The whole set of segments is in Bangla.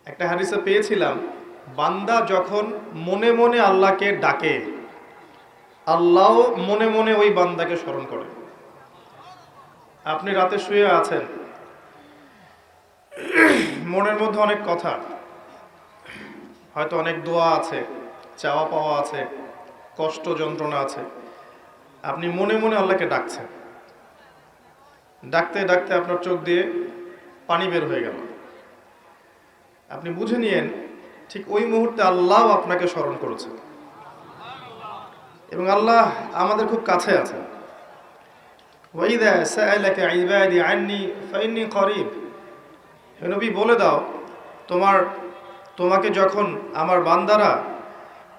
একটা হাদিসে পেয়েছিলাম, বান্দা যখন মনে মনে আল্লাহকে ডাকে, আল্লাহ মনে মনে ওই বান্দাকে স্মরণ করে। আপনি রাতে শুয়ে আছেন, মনের মধ্যে অনেক কথা, হয়তো অনেক দোয়া আছে, চাওয়া পাওয়া আছে, কষ্ট যন্ত্রণা আছে। আপনি মনে মনে আল্লাহকে ডাকছেন, ডাকতে ডাকতে আপনার চোখ দিয়ে পানি বের হয়ে গেল। আপনি বুঝে নিয়েন ঠিক ওই মুহূর্তে আল্লাহ আপনাকে স্মরণ করেছে। এবং আল্লাহ আমাদের খুব কাছে আছে। ওয়াইদা সাআলাকা ইবাদি আন্নি ফাইন্নী করিব। হে নবী, বলে দাও তোমাকে যখন আমার বান্দারা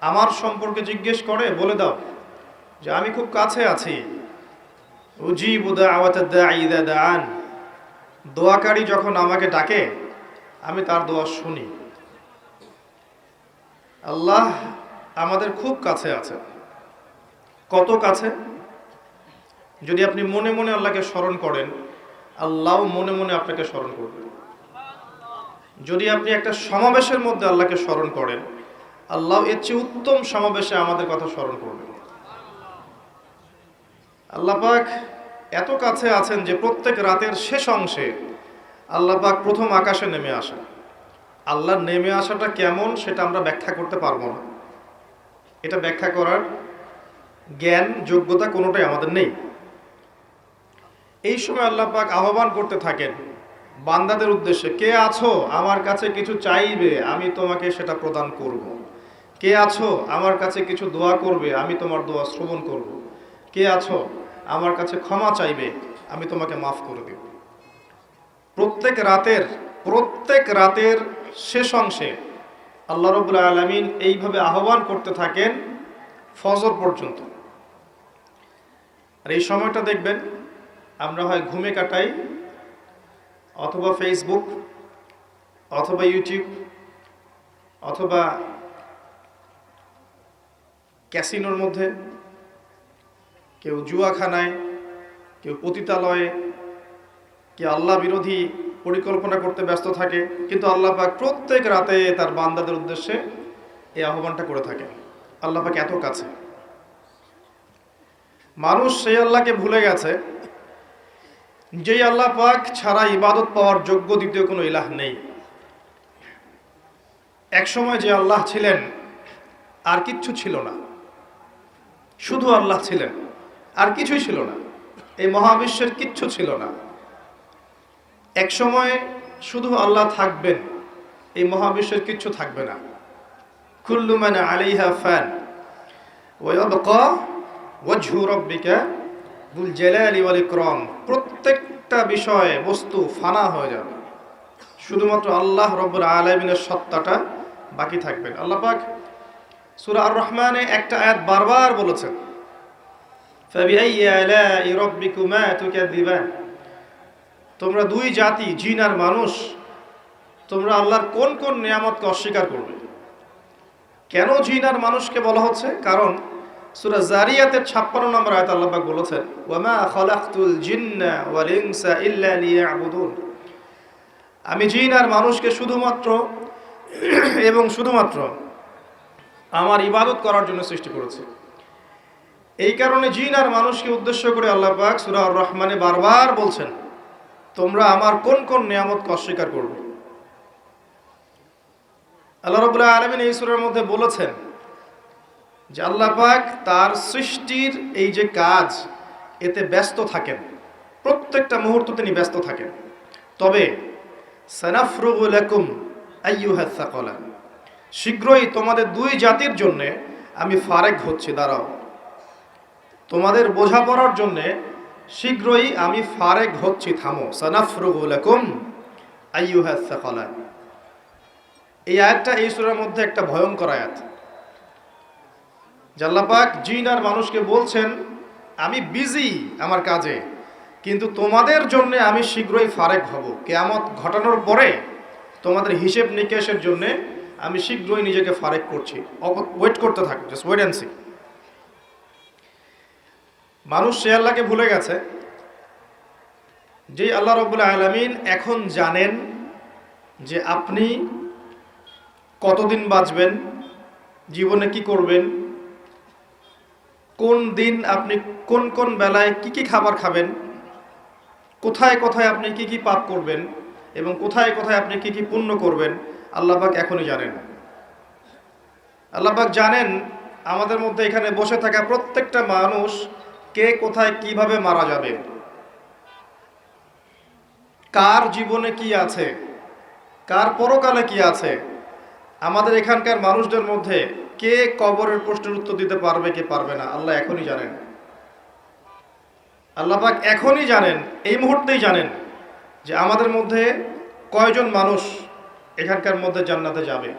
আমার সম্পর্কে জিজ্ঞেস করে, বলে দাও যে আমি খুব কাছে আছি। উজিবু দাওয়াতাদ দাঈ ইযা দাআন। দোয়াকারী যখন আমাকে ডাকে, আমি তার দোয়া শুনি। আল্লাহ আমাদের খুব কাছে আছে। কত কাছে? যদি আপনি মনে মনে আল্লাহকে স্মরণ করেন, আল্লাহ মনে মনে আপনাকে স্মরণ করবেন। যদি আপনি একটা সমাবেশের মধ্যে আল্লাহকে স্মরণ করেন, আল্লাহ এর চেয়ে উত্তম সমাবেশে আমাদের কথা স্মরণ করবেন। আল্লাহ পাক এত কাছে আছেন যে প্রত্যেক রাতের শেষ অংশে আল্লাহ পাক প্রথম আকাশে নেমে আসেন। আল্লাহর নেমে আসাটা কেমন সেটা আমরা ব্যাখ্যা করতে পারবো না। এটা ব্যাখ্যা করার জ্ঞান যোগ্যতা কোনোটাই আমাদের নেই। এই সময় আল্লাহ পাক আহ্বান করতে থাকেন বান্দাদের উদ্দেশ্যে, কে আছো আমার কাছে কিছু চাইবে, আমি তোমাকে সেটা প্রদান করব। কে আছো আমার কাছে কিছু দোয়া করবে, আমি তোমার দোয়া শ্রবণ করব। কে আছো আমার কাছে ক্ষমা চাইবে, আমি তোমাকে মাফ করে দেব। প্রত্যেক রাতের শেষ অংশে আল্লাহ রাব্বুল আলামিন এইভাবে আহ্বান করতে থাকেন ফজর পর্যন্ত। আর এই সময়টা দেখবেন আমরা হয় ঘুমে কাটাই, অথবা ফেসবুক, অথবা ইউটিউব, অথবা ক্যাসিনোর মধ্যে, কেউ জুয়াখানায়, কেউ পতিতালয়ে, কেউ আল্লাহ বিরোধী পরিকল্পনা করতে ব্যস্ত থাকে। কিন্তু আল্লাহ পাক প্রত্যেক রাতে তার বান্দাদের উদ্দেশ্যে এই আহ্বানটা করে থাকেন। আল্লাহ পাক এত কাছে। মানুষ সেই আল্লাহকে ভুলে গেছে যেই আল্লাহ পাক ছাড়া ইবাদত পাওয়ার যোগ্য দ্বিতীয় কোনো ইলাহ নেই। এক সময় যে আল্লাহ ছিলেন আর কিচ্ছু ছিল না, শুধু আল্লাহ ছিলেন, আর কিছুই ছিল না। এই মহাবিশ্বের কিচ্ছু ছিল না। এক সময় শুধু আল্লাহ থাকবেন, এই মহাবিশ্বের কিচ্ছু থাকবে না। কুল্লু মান আলাইহা ফান ওয়া ইয়াবকা ওয়াজহু রাব্বিকা যুল জালালি ওয়াল ইকরাম। প্রত্যেকটা বিষয় বস্তু ফানা হয়ে যাবে, শুধুমাত্র আল্লাহ রাব্বুল আলামিনের সত্তাটা বাকি থাকবে। আল্লাহ পাক সূরা আর রহমানে একটা আয়াত বারবার বলেছেন, ফাবিআইয়ি আলাই রাব্বিকুমা তুকাযিবান। তোমরা দুই জাতি, জিন আর মানুষ, তোমরা আল্লাহর কোন কোন নিয়ামতকে অস্বীকার করবে? কেন জিন আর মানুষকে বলা হচ্ছে? কারণ সূরা জারিয়াতের 56 নম্বর আয়াতে আল্লাহ পাক বলেছেন, ওয়ামা খালাকতুল জিন্না ওয়াল ইনসা ইল্লা লিয়াবুদুন। আমি জিন আর মানুষকে শুধুমাত্র আমার ইবাদত করার জন্য সৃষ্টি করেছি। এই কারণে জিন আর মানুষকে উদ্দেশ্য করে আল্লাহ পাক সূরা আর রহমানে বারবার বলছেন, তোমরা আমার কোন কোন নিয়ামতকে অস্বীকার করবে। আল্লাহ রাব্বুল আলামিন এই সূরার মধ্যে বলেছেন যে আল্লাহ পাক তার সৃষ্টির এই যে কাজ, এতে ব্যস্ত থাকেন, প্রত্যেকটা মুহূর্ত তিনি ব্যস্ত থাকেন। তবে সানাফরুগু লাকুম আইয়ুহাস সাকালান, শীঘ্রই তোমাদের দুই জাতির জন্য আমি ফারেক হচ্ছি, দাঁড়াও। তোমাদের বোঝাপড়ার জন্য শীঘ্রই আমি ফারেক হচ্ছি, থামো। সানাফরুগু লাকুম আইয়ুহাস সাকালান। এই আয়াতটা এই সূরার মধ্যে একটা ভয়ঙ্কর আয়াত। আল্লাহ পাক জিন আর মানুষকে বলছেন, আমি বিজি আমার কাজে, কিন্তু তোমাদের জন্য আমি শীঘ্রই ফারেক হব। কিয়ামত ঘটানোর পরে তোমাদের হিসেব নিকেশের জন্য আমি শীঘ্রই নিজেকে ফারেক করছি, ওয়েট করতে থাকো, জাস্ট ওয়েট এন্ড সি। মানুষ সে আল্লাহকে ভুলে গেছে যে আল্লাহ রাব্বুল আলামিন এখন জানেন যে আপনি কতদিন বাঁচবেন, জীবনে কি করবেন, কোন দিন আপনি কোন কোন বেলায় কি কি খাবার খাবেন, কোথায় কোথায় আপনি কি কি পাপ করবেন এবং কোথায় কোথায় আপনি কি কি পুণ্য করবেন, আল্লাহ পাক এখনই জানেন। আল্লাহ পাক জানেন আমাদের মধ্যে এখানে বসে থাকা প্রত্যেকটা মানুষ কে কোথায় কিভাবে মারা যাবে, কার জীবনে কি আছে, কার পরকালে কি আছে। আমাদের এখানকার মানুষদের মধ্যে কে কবরের প্রশ্নের উত্তর দিতে পারবে কে পারবে না, আল্লাহ এখনই জানেন। আল্লাহ পাক এখনই জানেন, এই মুহূর্তেই জানেন যে আমাদের মধ্যে কয়জন মানুষ এখানকার মধ্যে জান্নাতে যাবে।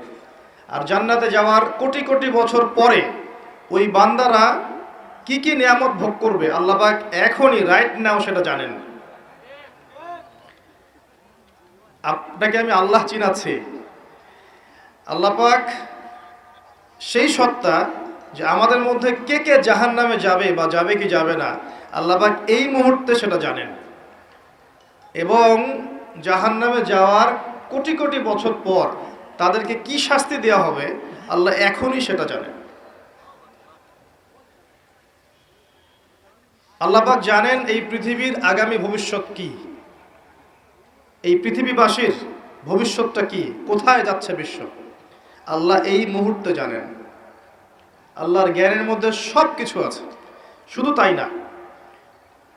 আর জান্নাতে যাওয়ার কোটি কোটি বছর পরে ওই বান্দারা কি কি নিয়ামত ভোগ করবে, আল্লাহ পাক এখনই রাইট নাও সেটা জানেন। আপনাকে আমি আল্লাহ চিনাচ্ছি, আল্লাহ পাক সেই সত্তা যে আমাদের মধ্যে কে কে জাহান্নামে যাবে বা যাবে কি যাবে না, আল্লাহ পাক এই মুহূর্তে সেটা জানেন। এবং জাহান্নামে যাওয়ার কোটি কোটি বছর পর তাদেরকে কি শাস্তি দেওয়া হবে, আল্লাহ এখনই সেটা জানেন। আল্লাহ পাক জানেন এই পৃথিবীর আগামী ভবিষ্যৎ কি, এই পৃথিবীবাসীর ভবিষ্যৎটা কি, কোথায় যাচ্ছে বিশ্ব, আল্লাহ এই মুহূর্তে জানেন। আল্লাহর জ্ঞানের মধ্যে সব কিছু আছে। শুধু তাই না,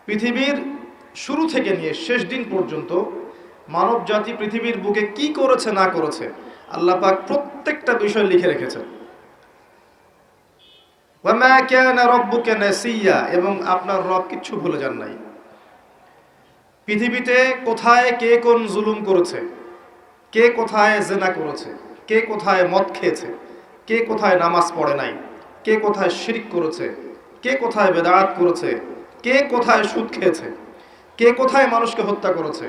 পৃথিবীর শুরু থেকে নিয়ে শেষ দিন পর্যন্ত মানব জাতি পৃথিবীর বুকে কি করেছে না করেছে, আল্লাহ পাক প্রত্যেকটা বিষয় লিখে রেখেছেন। ওয়ামা কানা রাব্বুকা নাসিয়া, এবং আপনার রব কিচ্ছু ভুলে যান নাই। পৃথিবীতে কোথায় কে কোন জুলুম করেছে, কে কোথায় জেনা করেছে, কে কোথায় মদ খেয়েছে, কে কোথায় নামাজ পড়ে নাই, কে কোথায় শিরক করেছে, কে কোথায় বেদাত করেছে, কে কোথায় সুদ খেয়েছে, কে কোথায় মানুষকে হত্যা করেছে,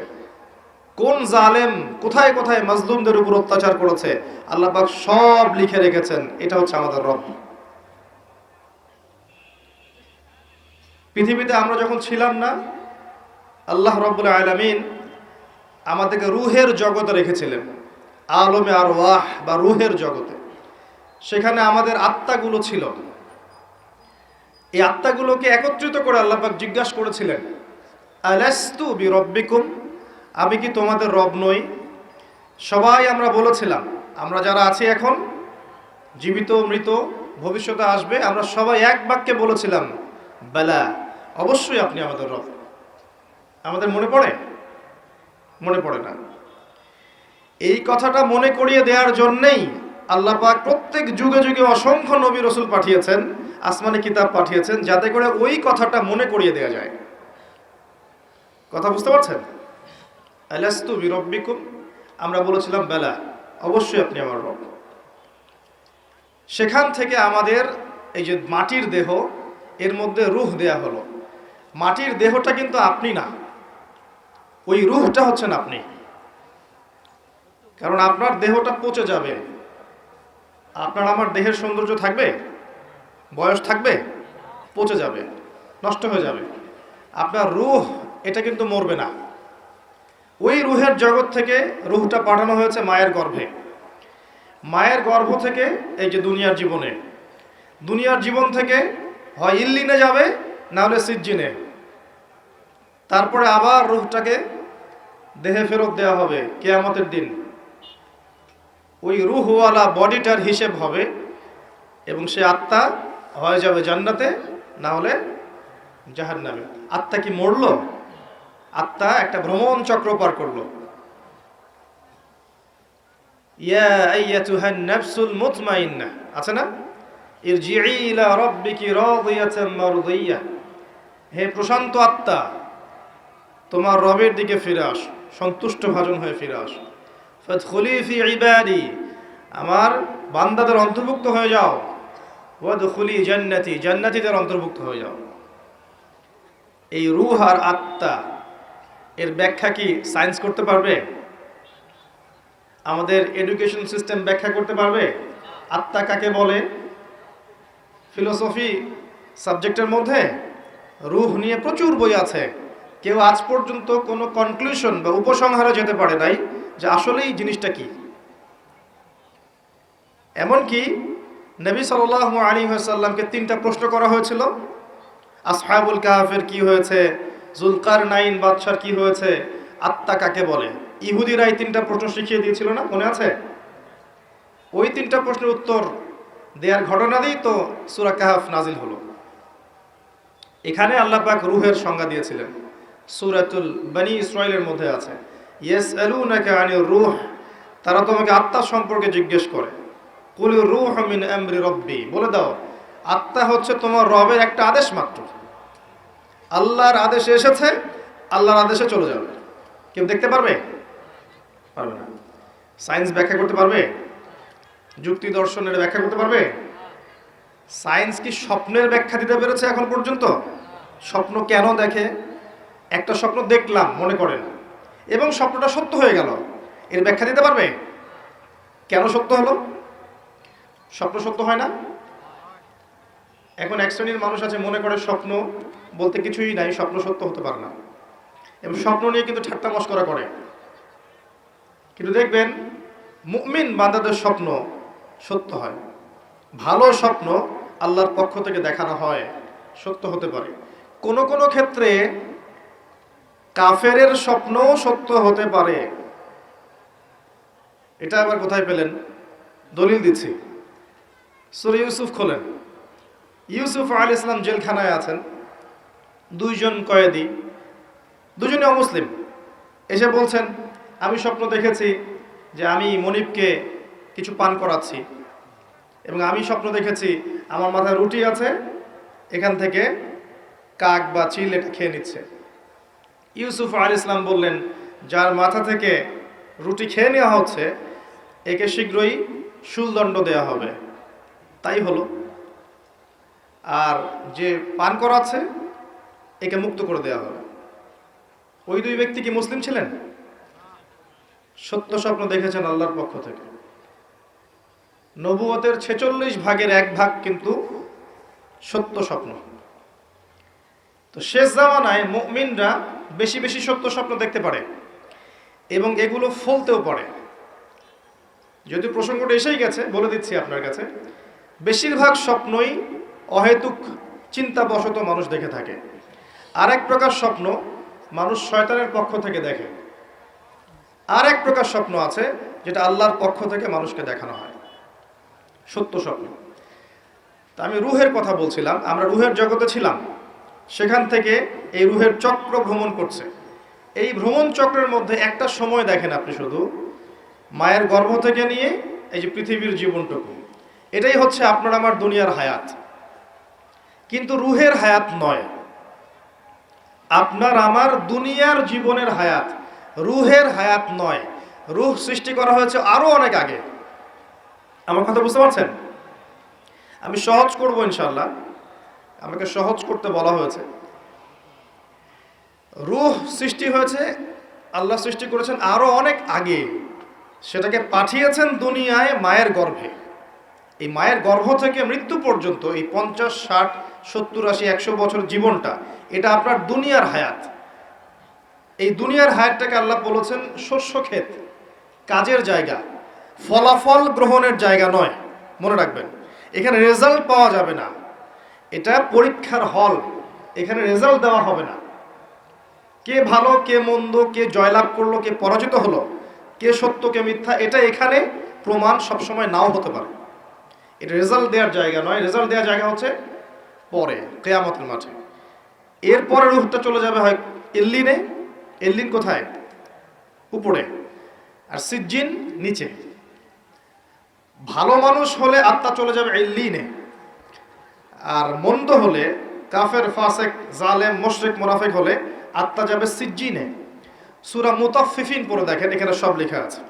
কোন জালেম কোথায় কোথায় মাজলুমদের উপর অত্যাচার করেছে, আল্লাহ পাক সব লিখে রেখেছেন। এটা হচ্ছে আমাদের রব। পৃথিবীতে আমরা যখন ছিলাম না, আল্লাহ রাব্বুল আলামিন আমাদেরকে রুহের জগতে রেখেছিলেন, আলমে আরওয়াহ বা রুহের জগতে। সেখানে আমাদের আত্মাগুলো ছিল। এই আত্মাগুলোকে একত্রিত করে আল্লাহ পাক জিজ্ঞাসা করেছিলেন, আলাস্তু বিরব্বিকুম, আমি কি তোমাদের রব নই? সবাই আমরা বলেছিলাম, আমরা যারা আছি এখন, জীবিত মৃত ভবিষ্যতে আসবে, আমরা সবাই এক বাক্যে বলেছিলাম, বালা, অবশ্যই আপনি আমাদের রব। আমাদের মনে পড়ে? মনে পড়ে না। এই কথাটা মনে করিয়ে দেওয়ার জন্যেই আল্লাহ পাক প্রত্যেক যুগে যুগে অসংখ্য নবী রসুল পাঠিয়েছেন, আসমানি কিতাব পাঠিয়েছেন, যাতে করে ওই কথাটা মনে করিয়ে দেওয়া যায়। কথা বুঝতে পারছেন? আলাস্তু বিরব্বিকুম, আমরা বলেছিলাম বেলা, অবশ্যই আপনি আমার রব। সেখান থেকে আমাদের এই যে মাটির দেহ, এর মধ্যে রূহ দেয়া হলো। মাটির দেহটা কিন্তু আপনি না, ওই রূহটা হচ্ছেন আপনি। কারণ আপনার দেহটা পচে যাবে, আপনার আমার দেহের সৌন্দর্য থাকবে, বয়স থাকবে, পচে যাবে, নষ্ট হয়ে যাবে। আপনার রূহ এটা কিন্তু মরবে না। ওই রূহের জগৎ থেকে রূহটা পাঠানো হয়েছে মায়ের গর্ভে। মায়ের গর্ভ থেকে এই যে দুনিয়ার জীবনে, দুনিয়ার জীবন থেকে হয় ইল্লিনে যাবে, না হলে সিজ্জিনে। তারপরে আবার রূহটাকে দেহে ফেরত দেওয়া হবে কিয়ামতের দিন। ওই রূহওয়ালা বডিটার হিসেব হবে এবং সে আত্মা হয়ে যাবে জান্নাতে, না হলে জাহান্নামে। আত্মা কি মরল? আত্মা একটা ভ্রমণ চক্র পার করলো। ইয়া আইয়াতুহান নাফসুল মুতমাইন্নাহ, আছে না? ইরজিই ইলা রাব্বিকি রাদিয়াতাম মারদিয়া, হে প্রশান্ত আত্মা, তোমার রবের দিকে ফিরে আসো, সন্তুষ্ট ভাজন হয়ে ফিরে আসো। ফাদখুলি ফি ইবাদি, আমার বান্দাদের অন্তর্ভুক্ত হয়ে যাও। ওয়াদখুলি জান্নাতি, জান্নাতীদের অন্তর্ভুক্ত হয়ে যাও। এই রূহ আর আত্মা এর ব্যাখ্যা কি সায়েন্স করতে পারবে? আমাদের এডুকেশন সিস্টেম ব্যাখ্যা করতে পারবে আত্মা কাকে বলে? ফিলোসফি সাবজেক্টের মধ্যে রূহ নিয়ে প্রচুর বই আছে, কেউ আজ পর্যন্ত কোনো কনক্লুশন বা উপসংহারে যেতে পারে নাই যে আসলেই জিনিসটা কি। এমনকি নবী সাল্লাল্লাহু আলাইহি ওয়াসাল্লামকে 3টা প্রশ্ন করা হয়েছিল। আসহাবুল কাহাফের কি হয়েছে, জুলকারনাইন বাদশার কি হয়েছে, আত্মা কাকে বলে, ইহুদিরাই 3টা প্রশ্ন শিখিয়ে দিয়েছিল না, মনে আছে? ওই 3টা প্রশ্নের উত্তর দেওয়ার ঘটনা দিয়েই তো সূরা কাহাফ নাজিল হলো। এখানে আল্লাহ পাক রূহের সংজ্ঞা দিয়েছিলেন, সূরাতুল বনী ইসরাঈলের মধ্যে আছে, ইয়াসআলুনাকা আনির রূহ, তারা তোমাকে আত্মা সম্পর্কে জিজ্ঞেস করে। কুলির রূহু মিন আমরি রাব্বি, বলে দাও আত্মা হচ্ছে তোমার রবের একটা আদেশ মাত্র। আল্লাহর আদেশে এসেছে, আল্লাহর আদেশে চলে যাবে। কেউ দেখতে পারবে? পারবে না। সায়েন্স ব্যাখ্যা করতে পারবে? যুক্তি দর্শনের ব্যাখ্যা করতে পারবে? সায়েন্স কি স্বপ্নের ব্যাখ্যা দিতে পেরেছে এখন পর্যন্ত? স্বপ্ন কেন দেখে? একটা স্বপ্ন দেখলাম মনে করেন, এবং স্বপ্নটা সত্য হয়ে গেল, এর ব্যাখ্যা দিতে পারবে? কেন সত্য হলো? স্বপ্ন সত্য হয় না। এখন এক শ্রেণীর মানুষ আছে মনে করে স্বপ্ন বলতে কিছুই নাই, স্বপ্ন সত্য হতে পারে না, এবং স্বপ্ন নিয়ে কিন্তু ঠাট্টা মশকরা করে। কিন্তু দেখবেন মুমিন বান্দাদের স্বপ্ন সত্য হয়। ভালো স্বপ্ন আল্লাহর পক্ষ থেকে দেখানো হয়, সত্য হতে পারে। কোন কোন ক্ষেত্রে কাফেরের স্বপ্নও সত্য হতে পারে। এটা আবার কোথায় পেলেন? দলিল দিচ্ছি, সূরা ইউসুফ খোলেন। ইউসুফ আলাইহিস সালাম জেলখানায় আছেন, 2জন কয়েদি, দুজনে অমুসলিম, এসে বলছেন আমি স্বপ্ন দেখেছি যে আমি মনিবকে কিছু পান করাচ্ছি, এবং আমি স্বপ্ন দেখেছি আমার মাথায় রুটি আছে, এখান থেকে কাক বা চিল এটা খেয়ে নিচ্ছে। ইউসুফ আলাইহিস সালাম বললেন, যার মাথা থেকে রুটি খেয়ে নেওয়া হচ্ছে একে শীঘ্রই শুলদণ্ড দেওয়া হবে। তাই হলো। আর যে পান করাচ্ছে একে মুক্ত করে দেওয়া হবে। ওই 2 ব্যক্তি কি মুসলিম ছিলেন? সত্য স্বপ্ন দেখেছেন আল্লাহর পক্ষ থেকে। নবুয়তের 46 ভাগের 1 ভাগ কিন্তু সত্য স্বপ্ন। তো শেষ জামানায় মুমিনরা বেশি বেশি সত্য স্বপ্ন দেখতে পারে, এবং এগুলো ফলতেও পারে। যদি প্রসঙ্গটা এসেই গেছে বলে দিচ্ছি আপনার কাছে, বেশিরভাগ স্বপ্নই অহেতুক চিন্তাবশত মানুষ দেখে থাকে। আরেক প্রকার স্বপ্ন মানুষ শয়তানের পক্ষ থেকে দেখে। আরেক প্রকার স্বপ্ন আছে যেটা আল্লাহর পক্ষ থেকে মানুষকে দেখানো হয়, সত্য স্বপ্ন। তা আমি রূহের কথা বলছিলাম, আমরা রূহের জগতে ছিলাম, সেখান থেকে এই রূহের চক্র ভ্রমণ করছে। এই ভ্রমণ চক্রের মধ্যে একটা সময় দেখেন আপনি, শুধু মায়ের গর্ভ থেকে নিয়ে এই যে পৃথিবীর জীবনটুকু, এটাই হচ্ছে আপনার আমার দুনিয়ার হায়াত। কিন্তু রূহের হায়াত নয়, আপনার আমার দুনিয়ার জীবনের হায়াত, রূহের হায়াত নয়। রূহ সৃষ্টি করা হয়েছে আরো অনেক আগে। আমার কথা বুঝতে পারছেন? আমি সহজ করব ইনশাআল্লাহ, আমাকে সহজ করতে বলা হয়েছে। রূহ সৃষ্টি হয়েছে, আল্লাহ সৃষ্টি করেছেন আরো অনেক আগে, সেটাকে পাঠিয়েছেন দুনিয়ায় মায়ের গর্ভে। এই মায়ের গর্ভ থেকে মৃত্যু পর্যন্ত এই 50, 60, 70, 80, 100 বছর জীবনটা, এটা আপনার দুনিয়ার হায়াত। এই দুনিয়ার হায়াতটাকে আল্লাহ বলেছেন শস্য ক্ষেত, কাজের জায়গা, ফলাফল গ্রহণের জায়গা নয়। মনে রাখবেন, এখানে রেজাল্ট পাওয়া যাবে না, এটা পরীক্ষার হল। এখানে রেজাল্ট দেওয়া হবে না। কে ভালো কে মন্দ, কে জয়লাভ করলো কে পরাজিত হলো, কে সত্য কে মিথ্যা, এটা এখানে প্রমাণ সবসময় নাও হতে পারে। এটা রেজাল্ট দেওয়ার জায়গা নয়। রেজাল্ট দেওয়ার জায়গা হচ্ছে পরে, কিয়ামতের মাঠে। এরপরে রূহটা চলে যাবে হয় ইল্লিনে। ইল্লিন কোথায়? উপরে। আর সিজ্জিন নিচে। ভালো মানুষ হলে আত্মা চলে যাবে ইল্লিনে, আর মন্দ হলে, কাফের, ফাসেক, জালেম, মুশরিক, মুনাফিক হলে আত্মা যাবে সিজ্জিনে। সূরা মুতাফফিফিন পড়ে দেখেন, এখানে সব লেখা আছে।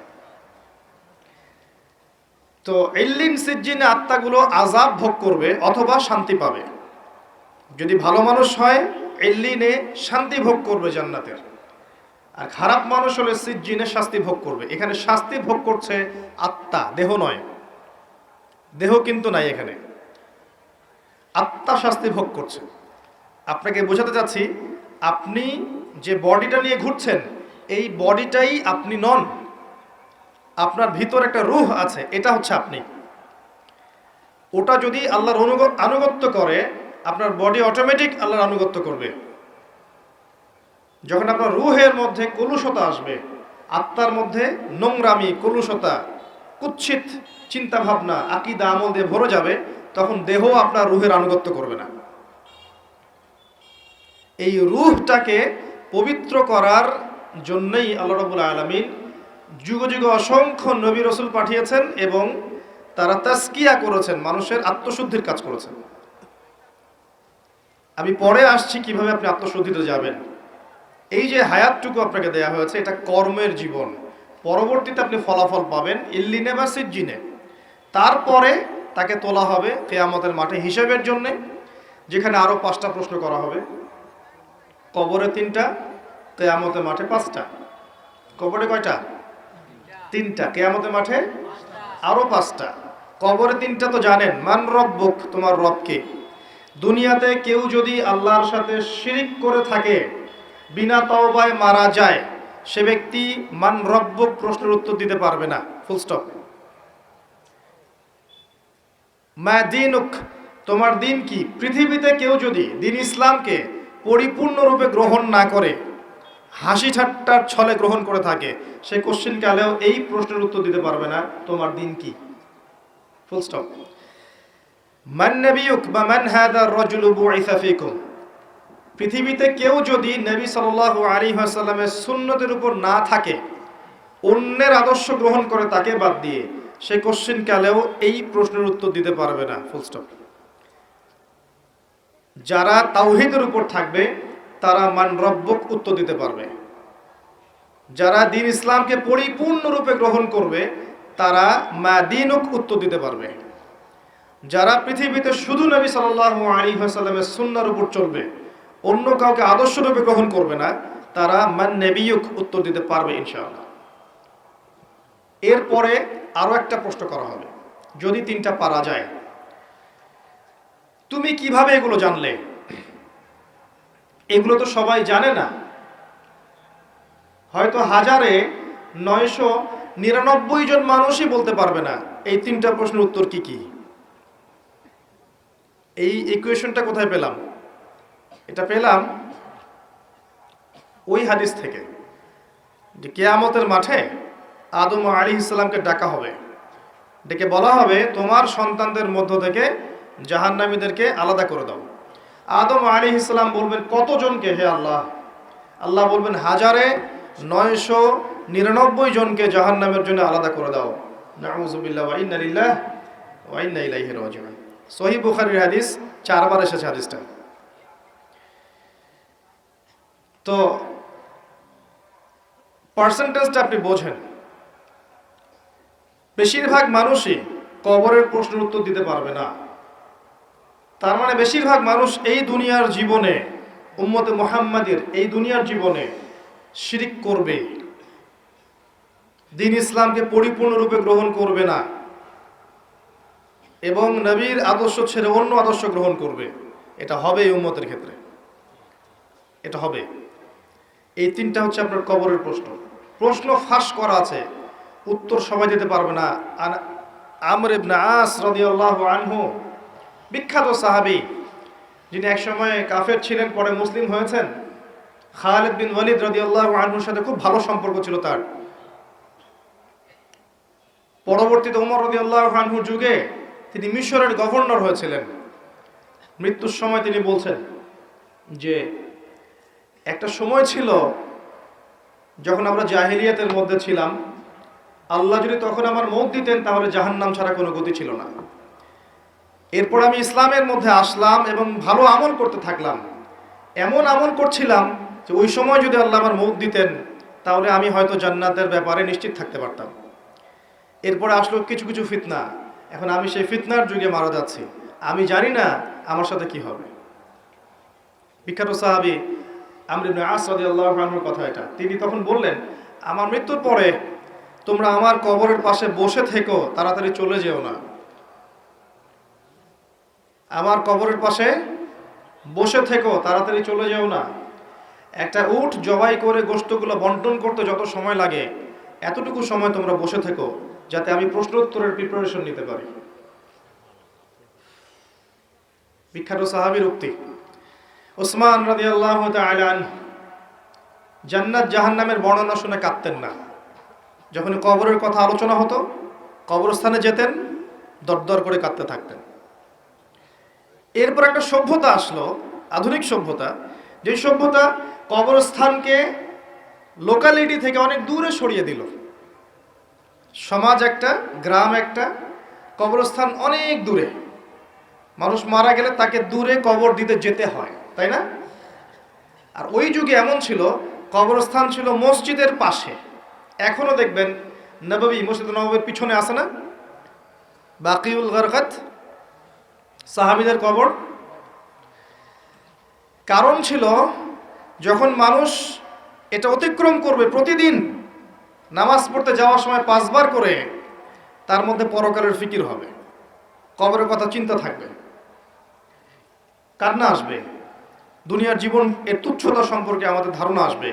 তো ইল্লিন সিজ্জিনে আত্মাগুলো আযাব ভোগ করবে অথবা শান্তি পাবে। যদি ভালো মানুষ হয় ইল্লিনে শান্তি ভোগ করবে জান্নাতের, আর খারাপ মানুষ হলে সিজ্জিনে শাস্তি ভোগ করবে। এখানে শাস্তি ভোগ করছে আত্মা, দেহ নয়। দেহ কিন্তু নাই এখানে, আত্মা শাস্তি ভোগ করছে। আপনাকে বোঝাতে চাচ্ছি, আপনি যে বডিটা নিয়ে ঘুরছেন এই বডিটাই আপনি নন। আপনার ভিতর একটা রূহ আছে, এটা হচ্ছে আপনি। ওটা যদি আল্লাহর আনুগত্য করে, আপনার বডি অটোমেটিক আল্লাহর আনুগত্য করবে। যখন আপনার রুহের মধ্যে কলুষতা আসবে, আত্মার মধ্যে নোংরামি, কলুষতা, কুৎসিত চিন্তা ভাবনা, আকীদা, আমল দিয়ে ভরে যাবে, তখন দেহ আপনার রুহের আনুগত্য করবে না। এই রুহটাকে পবিত্র করার জন্যই আল্লাহ রাব্বুল আলামিন যুগ যুগ অসংখ্য নবী রাসূল পাঠিয়েছেন এবং তারা তাজকিয়া করেছেন, মানুষের আত্মশুদ্ধির কাজ করেছেন। আমি পরে আসছি কিভাবে আপনি আত্মশুদ্ধিতে যাবেন। এই যে হায়াতটুকু আপনাকে দেয়া হয়েছে, এটা কর্মের জীবন। পরবর্তীতে আপনি ফলাফল পাবেন ইল্লিনে বা সিজ্জিনে। তারপরে তাকে তোলা হবে কিয়ামতের মাঠে হিসাবের জন্য, যেখানে আরো 5টা প্রশ্ন করা হবে। কবরে 3টা, কিয়ামতের মাঠে 5টা। কবরে কয়টা? 3টা। কিয়ামতের মাঠে আরো 5টা। কবরে 3টা তো জানেন, মান রব্বুক, তোমার রব কে। দুনিয়াতে কেউ যদি আল্লাহর সাথে শিরিক করে থাকে, বিনা তওবায় মারা যায়, সে ব্যক্তি মান রব্বুক প্রশ্নের উত্তর দিতে পারবে না, ফুল স্টপ। মা দীনুক, তোমার দিন কি। পৃথিবীতে কেউ যদি দিন ইসলামকে পরিপূর্ণরূপে গ্রহণ না করে, হাসি ঠাট্টার ছলে গ্রহণ করে থাকে, সে কোশ্চেন কালেও এই প্রশ্নের উত্তর দিতে পারবে না, তোমার দিন কি, ফুল স্টপ। মান নবিয়ুক বা মান হাদা রাজুলু বুইসা ফিকুম, পৃথিবীতে কেউ যদি নবী সাল্লাল্লাহু আলাইহি ওয়াসাল্লামের সুন্নতের উপর না থাকে, অন্যের আদর্শ গ্রহণ করে তাকে বাদ দিয়ে, সে কোশ্চেন কালেও এই প্রশ্নের উত্তর দিতে পারবে না, ফুল স্টপ। যারা তাওহীদের উপর থাকবে তারা মান রব্বুক উত্তর দিতে পারবে। যারা দ্বীন ইসলামকে পরিপূর্ণরূপে গ্রহণ করবে তারা মা দীনুক উত্তর দিতে পারবে। যারা পৃথিবীতে শুধু নবী সাল্লাল্লাহু আলাইহি ওয়াসাল্লামের সুন্নাহর উপর চলবে, অন্য কাউকে আদর্শরূপে গ্রহণ করবে না, তারা মান নবিয়ুক উত্তর দিতে পারবে ইনশাআল্লাহ। এরপরে আরো একটা প্রশ্ন করা হবে, যদি 3টা পারা যায়। তুমি কিভাবে এগুলো জানলে? এগুলো তো সবাই জানে না। হয়তো 999 জন মানুষই বলতে পারবে না এই 3টা প্রশ্নের উত্তর কি কি। এই ইকুয়েশনটা কোথায় পেলাম? এটা পেলাম ওই হাদিস থেকে যে কিয়ামতের মাঠে আদম আলাইহিস সালামকে ডাকা হবে, ডেকে বলা হবে তোমার সন্তানদের মধ্য থেকে জাহান্নামীদেরকে আলাদা করে দাও। আদম আলাইহিস সালাম বলবেন কতজনকে হে আল্লাহ? আল্লাহ বলবেন 1999 জনকে জাহান্নামের জন্য আলাদা করে দাও। নাউযুবিল্লাহ ওয়া ইন্না লিল্লাহি ওয়া ইন্না ইলাইহি রাজিউন। সহিহ বুখারীর হাদিস, 4 বার এসেছে হাদিসটা। তো পার্সেন্টেজটা আপনি বোঝেন। বেশিরভাগ মানুষই কবরের প্রশ্নের উত্তর দিতে পারবে না। তার মানে বেশিরভাগ মানুষ এই দুনিয়ার জীবনে, উম্মতে মুহাম্মাদের এই দুনিয়ার জীবনে শিরিক করবে, দ্বীন ইসলামকে পরিপূর্ণরূপে গ্রহণ করবে না এবং নবীর আদর্শ ছেড়ে অন্য আদর্শ গ্রহণ করবে। এটা হবে এই উম্মতের ক্ষেত্রে, এটা হবে। এই 3টা হচ্ছে আপনার কবরের প্রশ্ন। প্রশ্ন ফাঁস করা আছে, উত্তর সবাই দিতে পারবে না। আমর ইবনে আস রাদিয়াল্লাহু আনহু, বিখ্যাত সাহাবী, যিনি একসময় কাফের ছিলেন, পরে মুসলিম হয়েছেন। খালিদ বিন ওয়ালিদ রাদিয়াল্লাহু আনহুর সাথে খুব ভালো সম্পর্ক ছিল তার। পরবর্তীতে ওমর রাদিয়াল্লাহু আনহুর যুগে তিনি মিশরের গভর্নর হয়েছিলেন। মৃত্যুর সময় তিনি বলছেন যে একটা সময় ছিল যখন আমরা জাহিলিয়াতের মধ্যে ছিলাম, আল্লাহ যদি তখন আমার মওত দিতেন তাহলে জাহান্নাম ছাড়া কোনো গতি ছিল না। এরপর আমি ইসলামের মধ্যে আসলাম এবং ভালো আমল করতে থাকলাম। এমন আমল করছিলাম যে ওই সময় যদি আল্লাহ আমার মওত দিতেন তাহলে আমি হয়তো জান্নাতের ব্যাপারে নিশ্চিত থাকতে পারতাম। এরপরে আসলো কিছু কিছু ফিতনা, এখন আমি সেই ফিতনার যুগে মারা যাচ্ছি, আমি জানি না আমার সাথে কি হবে। বিখ্যাত সাহাবী আমর ইবনে আস রাদিয়াল্লাহু আনহুর কথা এটা। তিনি তখন বললেন, আমার মৃত্যুর পরে তোমরা আমার কবরের পাশে বসে থেকো, তাড়াতাড়ি চলে যেও না। আমার কবরের পাশে বসে থেকো, তাড়াতাড়ি চলে যেও না। একটা উট জবাই করে গোশতগুলো বন্টন করতে যত সময় লাগে, এতটুকু সময় তোমরা বসে থেকো, যাতে আমি প্রশ্ন উত্তরের প্রিপারেশন নিতে পারি। বিখ্যাত সাহাবীর উক্তি। ওসমান রাদিয়াল্লাহু তাআলা আনহু জান্নাত জাহান্নামের বর্ণনা শুনে কাঁদতেন না। যখন কবরের কথা আলোচনা হতো, কবরস্থানে যেতেন, দরদর করে কাঁদতে থাকতেন। এরপর একটা সভ্যতা আসলো, আধুনিক সভ্যতা, যে সভ্যতা কবরস্থানকে লোকালিটি থেকে অনেক দূরে সরিয়ে দিল। সমাজ একটা, গ্রাম একটা, কবরস্থান অনেক দূরে। মানুষ মারা গেলে তাকে দূরে কবর দিতে যেতে হয়, তাই না? আর ওই যুগে এমন ছিল, কবরস্থান ছিল মসজিদের পাশে। এখনো দেখবেন নববী, মসজিদ নববীর পিছনে আছে না বাকিউল গারকাত, সাহাবীদের কবর। কারণ ছিল, যখন মানুষ এটা অতিক্রম করবে প্রতিদিন নামাজ পড়তে যাওয়ার সময় 5 বার করে, তার মধ্যে পরকালের ফিকির হবে, কবরের কথা চিন্তা থাকবে, কান্না আসবে, দুনিয়ার জীবন এর তুচ্ছতা সম্পর্কে আমাদের ধারণা আসবে।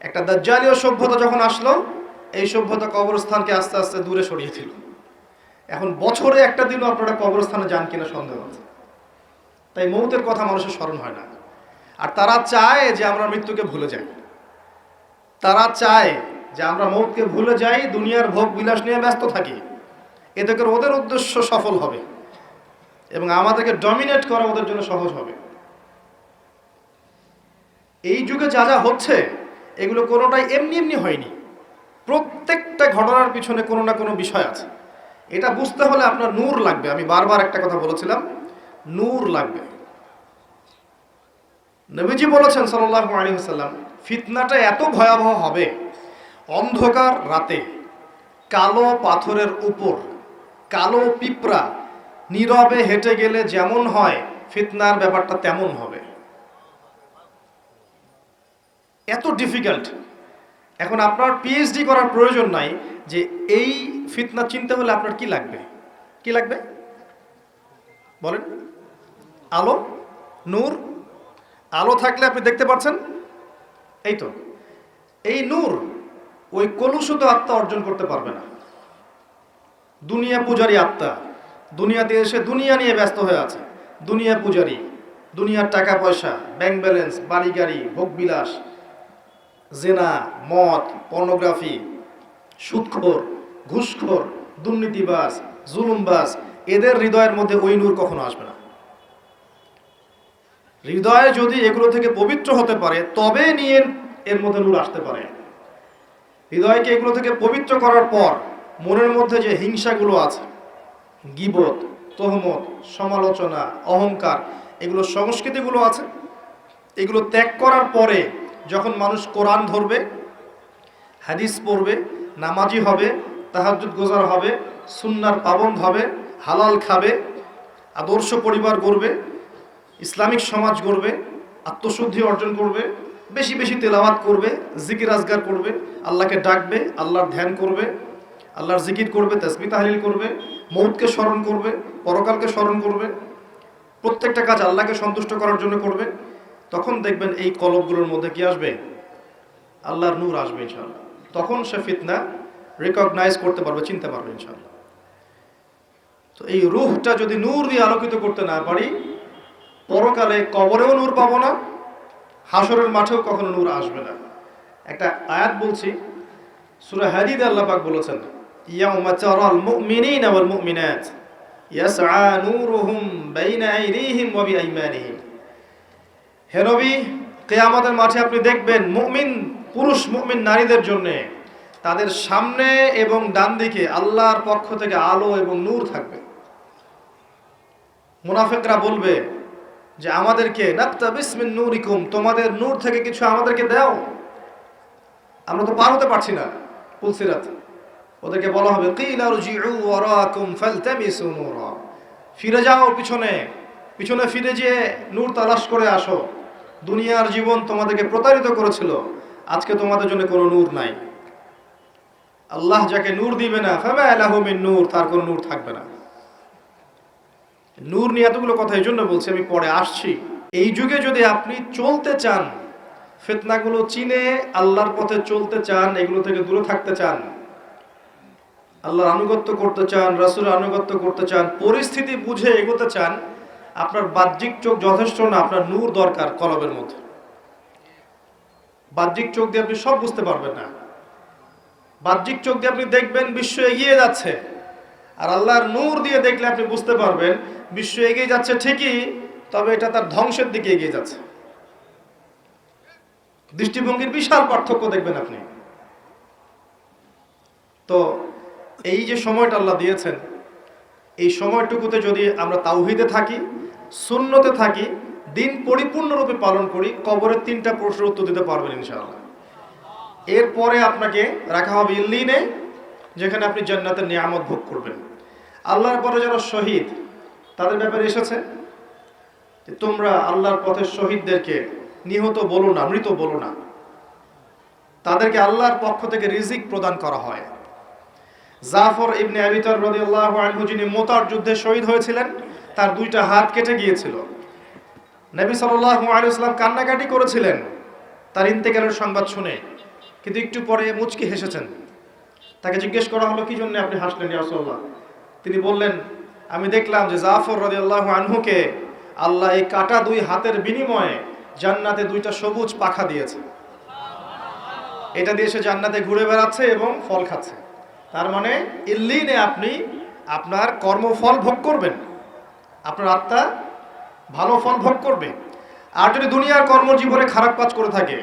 একটা দাজ্জালীয় সভ্যতা যখন আসলো, এই সভ্যতা কবরস্থানকে আস্তে আস্তে দূরে সরিয়ে দিল। এখন বছরে একটা দিনও আপনারা কবরস্থানে যান কিনা সন্দেহ আছে। তাই মৌতের কথা মানুষের স্মরণ হয় না। আর তারা চায় যে আমরা মৃত্যুকে ভুলে যাই। তারা চায় যে আমরা মৌতকে ভুলে যাই, দুনিয়ার ভোগ বিলাস নিয়ে ব্যস্ত থাকি। এতে করে ওদের উদ্দেশ্য সফল হবে এবং আমাদেরকে ডমিনেট করা ওদের জন্য সহজ হবে। এই যুগে যা যা হচ্ছে, এগুলো কোনোটাই এমনি এমনি হয়নি। প্রত্যেকটা ঘটনার পিছনে কোনো না কোনো বিষয় আছে। এটা বুঝতে হলে আপনার নূর লাগবে। আমি বারবার একটা কথা বলেছিলাম, নূর লাগবে। নবীজি বলেছেন সাল্লাল্লাহু আলাইহি ওয়াসাল্লাম, ফিতনাটা এত ভয়াবহ হবে, অন্ধকার রাতে কালো পাথরের উপর কালো পিঁপড়া নীরবে হেঁটে গেলে যেমন হয়, ফিতনার ব্যাপারটা তেমন হবে। এত ডিফিকাল্ট। এখন আপনার পিএইচডি করার প্রয়োজন নাই যে এই ফিতনা চিনতে হলে আপনার কি লাগবে। কি লাগবে বলেন? আলো, নূর। আলো থাকলে আপনি দেখতে পাচ্ছেন, এই তো। এই নূর ওই কলুষিত আত্মা অর্জন করতে পারবে না। দুনিয়া পূজারী আত্মা দুনিয়াতে এসে দুনিয়া নিয়ে ব্যস্ত হয়ে আছে। দুনিয়া পূজারী, দুনিয়ার টাকা পয়সা, ব্যাংক ব্যালেন্স, বাড়ি গাড়ি, ভোগবিলাস, জেনা, মদ, পর্নোগ্রাফি, সুদখোর, ঘুষখোর, দুর্নীতিবাজ, জুলুমবাজ, এদের হৃদয়ের মধ্যে ওই নূর কখনো আসবে না। হৃদয়ে যদি এগুলো থেকে পবিত্র হতে পারে, তবে নিয়ে এর মধ্যে নূর আসতে পারে। হৃদয়কে এগুলো থেকে পবিত্র করার পর মনের মধ্যে যে হিংসাগুলো আছে, গীবত, তহমত, সমালোচনা, অহংকার, এগুলো সংস্কৃতিগুলো আছে, এগুলো ত্যাগ করার পরে যখন মানুষ কোরআন ধরবে, হাদিস পড়বে, নামাজি হবে, তাহাজ্জুদ গোজার হবে, সুন্নাহর পাবন্দ হবে, হালাল খাবে, আদর্শ পরিবার গড়বে, ইসলামিক সমাজ গড়বে, আত্মশুদ্ধি অর্জন করবে, বেশি বেশি তেলাওয়াত করবে, জিকির আজগার করবে, আল্লাহকে ডাকবে, আল্লাহর ধ্যান করবে, আল্লাহর জিকির করবে, তাসবিহ তাহলিল করবে, মৌতকে স্মরণ করবে, পরকালকে স্মরণ করবে, প্রত্যেকটা কাজ আল্লাহকে সন্তুষ্ট করার জন্য করবে। তখন দেখবেন এই কলবগুলোর মধ্যে কি আসবে? আল্লাহর নূর আসবে ইনশাআল্লাহ। তখন সে ফিতনা রিকগনাইজ করতে পারবে, চিনতে পারবে ইনশাআল্লাহ। তো এই রূহটা যদি নূর দিয়ে আলোকিত করতে না পারি, পরকালে কবরেও নূর পাবো না, হাসরের মাঠেও কখনো নূর আসবে না। একটা আয়াত বলছি, সূরা হাদীদে আল্লাহ পাক বলেছেন, ইয়াউমা তারাল মুমিনিনা ওয়াল মুমিনাত ইয়াসআ নূরুহুম বাইনা আইদিহিম ওয়া বিআইমানিহিম। হে নবী, কিয়ামতের মাঠে আপনি দেখবেন মুমিন পুরুষ, মুমিন নারীদের জন্য তাদের সামনে এবং ডান দিকে আল্লাহর পক্ষ থেকে আলো এবং নূর থাকবে। মুনাফিকরা বলবে যে আমাদেরকে নাকতাবিস মিন নূরিকুম, তোমাদের নূর থেকে কিছু আমাদেরকে দাও, আমরা তো পার হতে পারছি না পুলসিরাত। ওদেরকে বলা হবে কিলা রুজিউ ওয়ারাকুম ফালতামিসু নূরা, ফিরে যাও পিছনে, পিছনে ফিরে যেয়ে নূর তালাশ করে আসো। দুনিয়ার জীবন তোমাদেরকে প্রতারিত করেছিল, আজকে তোমাদের জন্য কোনো নূর নাই। আল্লাহ যাকে নূর দিবে না, ফামা লাহু মিন নূর, তার কোনো নূর থাকবে না। নূর নিয়ে এতগুলো কথা এই জন্য বলছি, আমি পরে আসছি। এই যুগে যদি আপনি চলতে চান, ফিতনাগুলো চিনে আল্লাহর পথে চলতে চান, এগুলো থেকে দূরে থাকতে চান, আল্লাহর আনুগত্য করতে চান, রাসূলের আনুগত্য করতে চান, পরিস্থিতি বুঝে এগোতে চান, আপনার বাহ্যিক চোখ যথেষ্ট না, আপনার নূর দরকার কলবের মধ্যে। বাহ্যিক চোখ দিয়ে আপনি সব বুঝতে পারবেন না। বাহ্যিক চোখ দিয়ে আপনি দেখবেন বিশ্ব এগিয়ে যাচ্ছে, আর আল্লাহর নূর দিয়ে দেখলে আপনি বুঝতে পারবেন বিশ্ব এগিয়ে যাচ্ছে ঠিকই, তবে এটা তার ধ্বংসের দিকে এগিয়ে যাচ্ছে। দৃষ্টিভঙ্গির বিশাল পার্থক্য দেখবেন আপনি। তো এই যে সময়টা আল্লাহ দিয়েছেন, এই সময়টুকুতে যদি আমরা তাওহীদে থাকি, সুন্নতে থাকি, দিন পরিপূর্ণরূপে পালন করি, কবরের 3টা প্রশ্নের উত্তর দিতে পারবেন ইনশাআল্লাহ। এরপরে আপনাকে রাখা হবে ইল্লিনে, যেখানে আপনি জান্নাতের নিয়ামত ভোগ করবেন। আল্লাহর পরে যারা শহীদ, তাদের ব্যাপারে এসেছে যে তোমরা আল্লাহর পথের শহীদদেরকে নিহত বলো না, মৃত বলো না। তাদেরকে আল্লাহর পক্ষ থেকে রিজিক প্রদান করা হয়। জাফর ইবনে আবি তালিব রাদিয়াল্লাহু আনহু, যিনি মুতার যুদ্ধে শহীদ হয়েছিলেন, তার 2টা হাত কেটে গিয়েছিল। নবী সাল্লাল্লাহু আলাইহি ওয়াসাল্লাম কান্নাকাটি করেছিলেন তার ইন্তেকালের সংবাদ শুনে, কিন্তু একটু পরে মুচকি হেসেছেন। তাকে জিজ্ঞেস করা হলো, কি জন্য আপনি হাসলেন ইয়া রাসূলুল্লাহ? তিনি বললেন, আমি দেখলাম যে জাফর রাদিয়াল্লাহু আনহুকে আল্লাহ এই কাটা 2 হাতের বিনিময়ে জান্নাতে 2টা সবুজ পাখা দিয়েছে। এটা দিয়ে সে জান্নাতে ঘুরে বেড়াচ্ছে এবং ফল খাচ্ছে। তার মানে ইল্লিনে আপনি আপনার কর্মফল ভোগ করবেন, আপনার আত্মা ভালো ফল ভোগ করবে। আর যদি দুনিয়ার কর্মজীবনে খারাপ কাজ করে থাকে,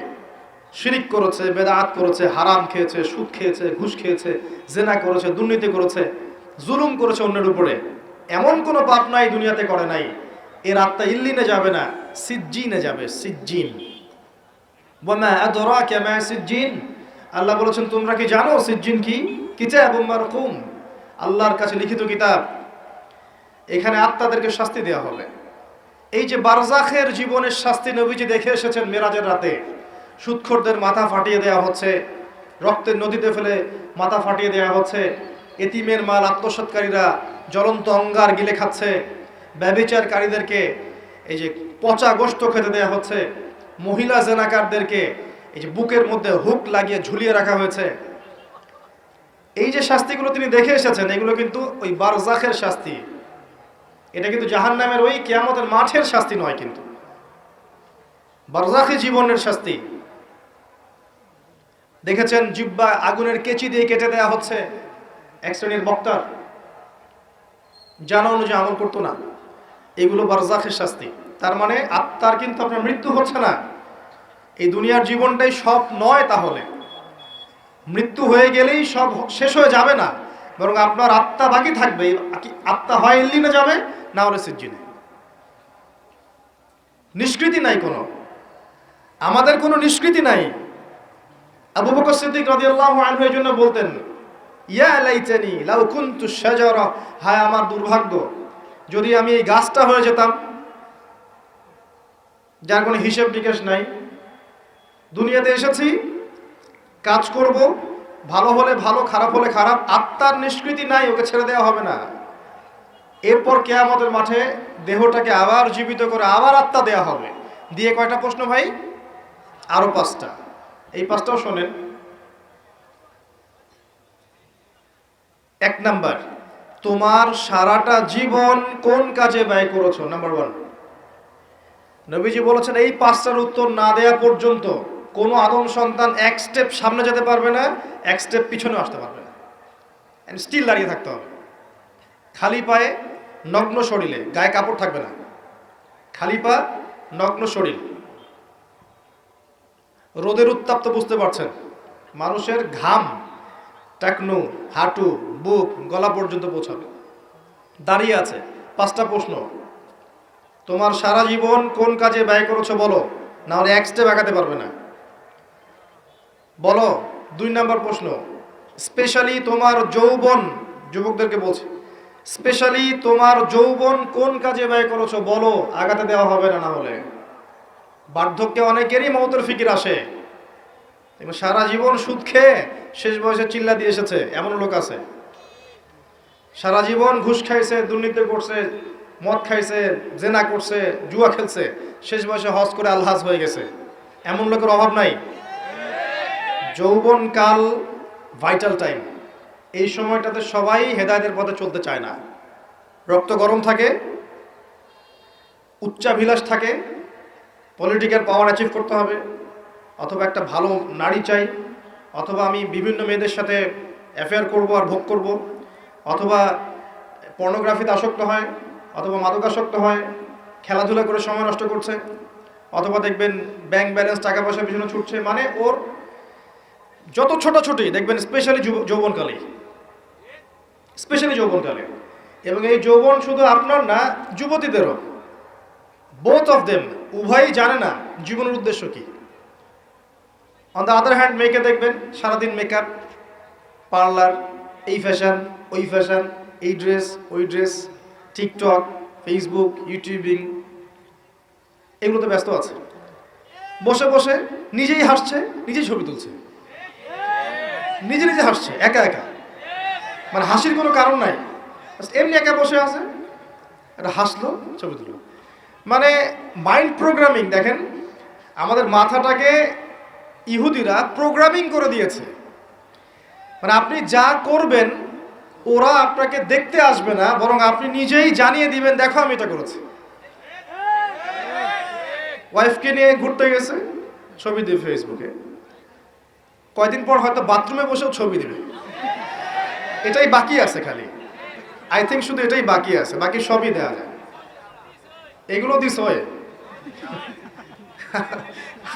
শিরিক করেছে, বেদাত করেছে, হারাম খেয়েছে, সুদ খেয়েছে, ঘুষ খেয়েছে, জেনা করেছে, দুর্নীতি করেছে, জুলুম করেছে অন্যের উপরে, এমন কোনো পাপ নাই দুনিয়াতে করে নাই, এর আত্মা ইল্লিনে যাবে না, সিজ্জিনে যাবে। সিজ্জিন, ওয়ামা আদরাকা মা সিজ্জিন। আল্লাহ বলেছেন, তোমরা কি জানো সিজ্জিন কি? কিতাবুম মারকুম, আল্লাহর কাছে লিখিত কিতাব। এখানে আত্মাদেরকে শাস্তি দেওয়া হবে। এই যে বারজাখের জীবনের শাস্তি নবীজি দেখে এসেছেন মেরাজের রাতে। সুদখোরদের মাথা ফাটিয়ে দেওয়া হচ্ছে, রক্তের নদীতে ফেলে মাথা ফাটিয়ে দেওয়া হচ্ছে, এতিমের মাল আত্মসাৎকারীরা জ্বলন্ত অঙ্গার গিলে খাচ্ছে, ব্যভিচারকারীদেরকে এই যে পচা গোশত খেতে দেওয়া হচ্ছে, মহিলা জেনাকারদেরকে এই যে বুকের মধ্যে হুক লাগিয়ে ঝুলিয়ে রাখা হয়েছে। এই যে শাস্তিগুলো তিনি দেখে এসেছেন, এগুলো কিন্তু ওই বারজাখের শাস্তি। এটা কিন্তু জাহান্নামের ওই কিয়ামতের মাঠের শাস্তি নয়, কিন্তু বারজাখী জীবনের শাস্তি। দেখেছেন জিহ্বা আগুনের কেচি দিয়ে কেটে দেওয়া হচ্ছে এক শ্রেণীর বক্তার, জানা অনুযায়ী আমল করতো না। এগুলো বারজাখের শাস্তি। তার মানে আত্মার কিন্তু আপনার মৃত্যু হচ্ছে না। এই দুনিয়ার জীবনটাই সব নয়, তাহলে মৃত্যু হয়ে গেলেই সব শেষ হয়ে যাবে না, বরং আপনার আত্মা বাকি থাকবে। আত্মা হয় ইল্লিনে যাবে, না হলে সিজ্জিনে। নিষ্কৃতি নাই কোনো, আমাদের কোনো নিষ্কৃতি নাই। আবু বকর সিদ্দিক রাদিয়াল্লাহু আনহু এই জন্য বলতেন, ইয়া লাইতানি লাউ কুনতু শাজারা, হায় আমার দুর্ভাগ্য যদি আমি এই গাছটা হয়ে যেতাম, যার কোনো হিসেব নিকেশ নাই। দুনিয়াতে এসেছি, কাজ করব, ভালো হলে ভালো, খারাপ হলে খারাপ, আত্মার নিষ্কৃতি নাই, ওকে ছেড়ে দেওয়া হবে না। এরপর কিয়ামতের মাঠে দেহটাকে আবার জীবিত করে আবার আত্মা দেয়া হবে। দিয়ে কয়টা প্রশ্ন ভাই? আরো 5টা। এই 5টাও শোনেন। 1 নাম্বার, তোমার সারাটা জীবন কোন কাজে ব্যয় করেছো? নাম্বার 1। নবীজি বলেছেন, এই 5টার উত্তর না দেয়া পর্যন্ত কোনো আদম সন্তান 1 স্টেপ সামনে যেতে পারবে না, 1 স্টেপ পিছনে আসতে পারবে না, স্টিল দাঁড়িয়ে থাকতে হবে। খালি পায়ে, নগ্ন শরীরে, গায়ে কাপড় থাকবে না, খালি পা, নগ্ন শরীর। রোদের উত্তাপ তো বুঝতে পারছেন, মানুষের ঘাম টাকনু, হাঁটু, বুক, গলা পর্যন্ত পৌঁছাবে। দাঁড়িয়ে আছে। 5টা প্রশ্ন, তোমার সারা জীবন কোন কাজে ব্যয় করেছো বলো, না হলে 1 স্টেপ আগাতে পারবে না, বলো। 2 নাম্বার প্রশ্ন, স্পেশালি তোমার যৌবন, যুবকদেরকে বলছি, স্পেশালি তোমার যৌবন কোন কাজে ব্যয় করেছো বলো, আগাতে দেওয়া হবে না। না হলে বার্ধক্যে অনেকেরই মওতের ফিকির আসে, সারা জীবন সুদ খেয়ে শেষ বয়সে চিল্লা দিয়ে এসেছে, এমন লোক আছে। সারা জীবন ঘুষ খাইছে, দুর্নীতি করছে, মদ খাইছে, জেনা করছে, জুয়া খেলছে, শেষ বয়সে হজ করে আলহাজ হয়ে গেছে, এমন লোকের অভাব নাই। যৌবনকাল ভাইটাল টাইম, এই সময়টাতে সবাই হেদায়েতের পথে চলতে চায় না। রক্ত গরম থাকে, উচ্চাভিলাষ থাকে, পলিটিক্যাল পাওয়ার অ্যাচিভ করতে হবে, অথবা একটা ভালো নারী চাই, অথবা আমি বিভিন্ন মেয়েদের সাথে অ্যাফেয়ার করব আর ভোগ করব, অথবা পর্নোগ্রাফিতে আসক্ত হয়, অথবা মাদকাসক্ত হয়, খেলাধুলা করে সময় নষ্ট করছে, অথবা দেখবেন ব্যাংক ব্যালেন্স টাকা পয়সা পিছনে ছুটছে। মানে ওর যত ছোটাছুটি দেখবেন স্পেশালি যৌবনকালে, স্পেশালি যৌবনকালে। এবং এই যৌবন শুধু আপনার না, যুবতীদেরও, বোথ অফ দেম, উভয়ই জানে না জীবনের উদ্দেশ্য কি। অন দ্য আদার হ্যান্ড মেয়েকে দেখবেন সারাদিন মেকআপ, পার্লার, এই ফ্যাশন, ওই ফ্যাশন, এই ড্রেস, ওই ড্রেস, টিকটক, ফেসবুক, ইউটিউবিং, এগুলোতে ব্যস্ত আছে। বসে বসে নিজেই হাসছে, নিজেই ছবি তুলছে, নিজে নিজে হাসছে একা একা। মানে হাসির কোনো কারণ নাই, এমনি একা বসে আছে, এটা হাসলো, ছবি তুললো। মানে মাইন্ড প্রোগ্রামিং। দেখেন আমাদের মাথাটাকে ইহুদিরা প্রোগ্রামিং করে দিয়েছে। মানে আপনি যা করবেন ওরা আপনাকে দেখতে আসবে না, বরং আপনি নিজেই জানিয়ে দিবেন, দেখো আমি এটা করেছি। ওয়াইফকে নিয়ে ঘুরতে গেছে, ছবি দিবে ফেসবুকে, কয়দিন পর হয়তো বাথরুমে বসেও ছবি দিবে। এটাই বাকি আছে খালি, আই থিঙ্ক শুধু এটাই বাকি আছে, বাকি সবই দেওয়া যায়। এগুলো দিস হয়,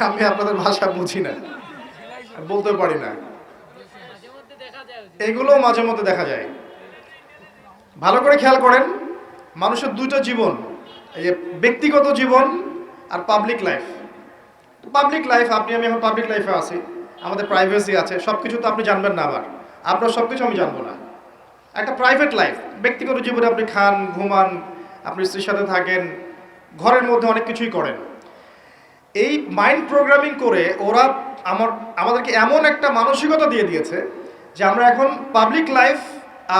আমি আপনাদের ভাষা বুঝি না, বলতে পারি না, এগুলো মাঝে মধ্যে দেখা যায়। ভালো করে খেয়াল করেন, মানুষের দুইটা জীবন, এই যে ব্যক্তিগত জীবন আর পাবলিক লাইফ। পাবলিক লাইফ, আপনি আমি এখন পাবলিক লাইফে আছি, আমাদের প্রাইভেসি আছে, সব কিছু তো আপনি জানবেন না, আবার আপনার সব কিছু আমি জানবো না। একটা প্রাইভেট লাইফ, ব্যক্তিগত জীবনে আপনি খান, ঘুমান, আপনি স্ত্রীর সাথে থাকেন, ঘরের মধ্যে অনেক কিছুই করেন। এই মাইন্ড প্রোগ্রামিং করে ওরা আমাদেরকে এমন একটা মানসিকতা দিয়ে দিয়েছে যে আমরা এখন পাবলিক লাইফ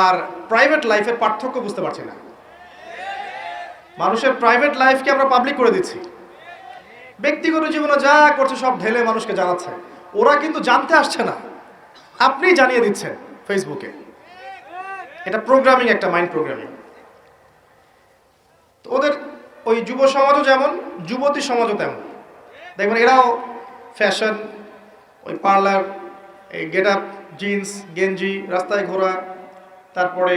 আর প্রাইভেট লাইফের পার্থক্য বুঝতে পারছি না। মানুষের প্রাইভেট লাইফকে আমরা পাবলিক করে দিচ্ছি, ব্যক্তিগত জীবনে যা করছে সব ঢেলে মানুষকে জানাচ্ছে। ওরা কিন্তু জানতে আসছে না, আপনি জানিয়ে দিচ্ছেন ফেসবুকে। এটা প্রোগ্রামিং, একটা মাইন্ড প্রোগ্রামিং। তো ওদের ওই যুব সমাজও যেমন, যুবতী সমাজও তেমন। দেখবেন এরাও ফ্যাশন, ওই পার্লার, এই গেট আপ, জিন্স গেঞ্জি, রাস্তায় ঘোরা। তারপরে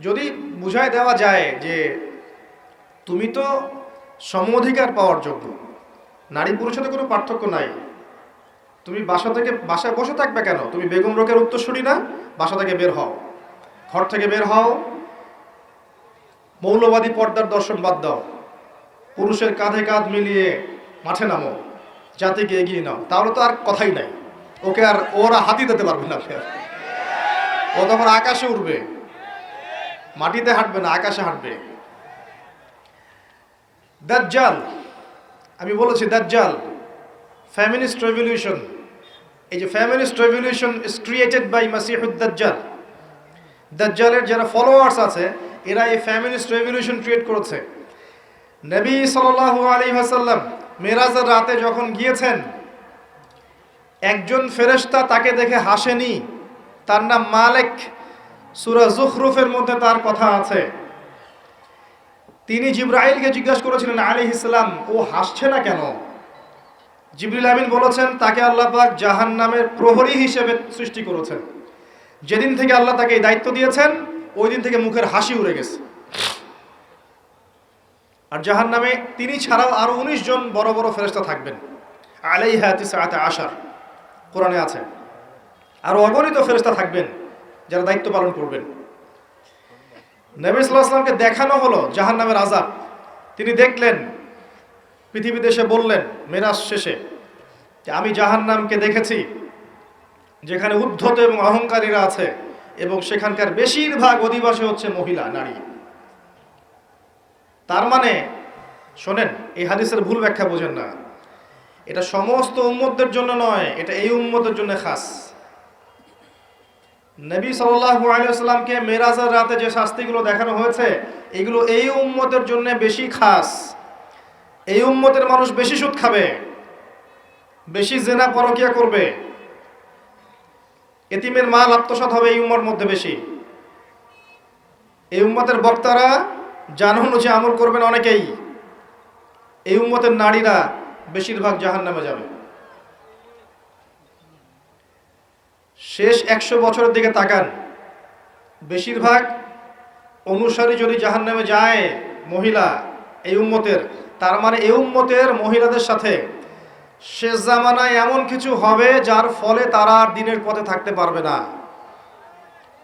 যদি বুঝায় দেওয়া যায় যে তুমি তো সম অধিকার পাওয়ার যোগ্য, নারী পুরুষের সাথে কোনো পার্থক্য নাই, তুমি বাসায় বসে থাকবে কেন? তুমি বেগম রোকের উত্তরসূরি না? বাসা থেকে বের হও, ঘর থেকে বের হও, মৌলবাদী পর্দার দর্শন বাদ দাও, পুরুষের কাঁধে কাঁধ মিলিয়ে মাঠে নামো, জাতিকে এগিয়ে নাও। তাহলে তো আর কথাই নাই, ওকে আর ওরা হাতি দিতে পারবে না। ও তখন আকাশে উড়বে, মাটিতে হাঁটবে না, আকাশে হাঁটবে। দাজ্জাল, আমি বলেছি দাজ্জাল, ফেমিনিস্ট রেভলিউশন। এই যে feminist revolution is created by মাসিহুদ দাজ্জাল। দাজ্জালের যারা ফলোয়ার্স আছে এরা এই ফেমিনিস্ট রেভলিউশন ক্রিয়েট করেছে। নবী সাল্লাল্লাহু আলাইহি ওয়াসাল্লাম মেরাজের রাতে যখন গিয়েছেন, একজন ফেরেশতা তাকে দেখে হাসেনি, তার নাম মালিক। সূরা যুখরুফের মধ্যে তার কথা আছে। তিনি জিবরাইলকে জিজ্ঞাসা করেছিলেন আলাইহিস সালাম, ও হাসছে না কেন? জিবরিল আমিন বলেছেন, তাকে আল্লাহ পাক জাহান্নামের প্রহরী হিসেবে সৃষ্টি করেছেন। যেদিন থেকে আল্লাহ তাকে এই দায়িত্ব দিয়েছেন ওই দিন থেকে মুখের হাসি উড়ে গেছে। আর জাহান্নামে তিনি ছাড়াও আরো 19 জন বড় বড় ফেরেশতা থাকবেন, আলাইহা তিসআতা আশার, কোরআনে আছে। আরো অগণিত ফেরেশতা থাকবেন যারা দায়িত্ব পালন করবেন। নবী সাল্লাল্লাহু আলাইহি ওয়াসাল্লামকে দেখানো হলো জাহান্নামের আযাব, তিনি দেখলেন, পৃথিবীতে এসে বললেন মেরাজ শেষে যে আমি জাহান্নামকে দেখেছি, যেখানে উদ্ধত এবং অহংকারীরা আছে এবং সেখানকার বেশিরভাগ অধিবাসী হচ্ছে মহিলা, নারী। তার মানে শোনেন, এই হাদিসের ভুল ব্যাখ্যা বোঝেন না, এটা সমস্ত উম্মতদের জন্য নয়, এটা এই উম্মতের জন্য খাস। নবী সাল্লাল্লাহু আলাইহি ওয়াসাল্লামকে মেরাজের রাতে যে শাস্তিগুলো দেখানো হয়েছে এগুলো এই উম্মতের জন্য বেশি খাস। এই উম্মতের মানুষ বেশি সুদ খাবে, বেশি জেনা পরকিয়া করবে, এতিমের মাল আত্মসাৎ হবে এই উম্মার মধ্যে বেশি। এই উম্মতের বক্তারা জানুন যে আমল করবেন অনেকেই, এই উম্মতের নারীরা বেশিরভাগ জাহান্নামে যাবে। শেষ 100 বছরের দিকে তাকান, বেশিরভাগ অনুসারী যদি জাহান্নামে যায় মহিলা এই উম্মতের, তার মানে এই উম্মতের মহিলাদের সাথে শেষ জামানায় এমন কিছু হবে যার ফলে তারা আর দিনের পথে থাকতে পারবে না।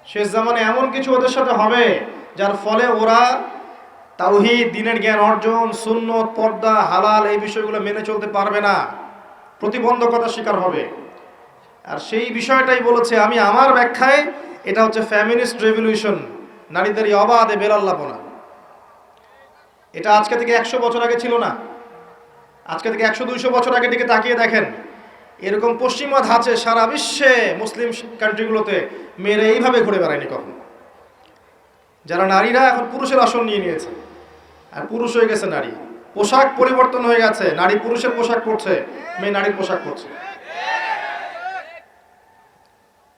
শেষ জামানায় এমন কিছু ওদের সাথে হবে যার ফলে ওরা তাওহীদ, দ্বীনের জ্ঞান অর্জন, সুন্নত, পর্দা, হালাল এই বিষয়গুলো মেনে চলতে পারবে না, প্রতিবন্ধকতার শিকার হবে। আর সেই বিষয়টাই বলেছে আমি আমার ব্যাখ্যায়, এটা হচ্ছে ফ্যামিনিস্ট রেভলিউশন, নারীদের এই অবাধে বেলাল্লাপনা। এটা আজকে থেকে 100 বছর আগে ছিল না। আজকে থেকে 100-200 বছর আগে দিকে তাকিয়ে দেখেন, এরকম পশ্চিমা ধাঁচে সারা বিশ্বে মুসলিম কান্ট্রিগুলোতে মেয়েরা এইভাবে ঘুরে বেড়ায়নি কখনো। যারা নারীরা এখন পুরুষের আসন নিয়ে নিয়েছে আর পুরুষ হয়ে গেছে নারী, পোশাক পরিবর্তন হয়ে গেছে, নারী পুরুষের পোশাক পরছে, মেয়ে নারীর পোশাক পরছে।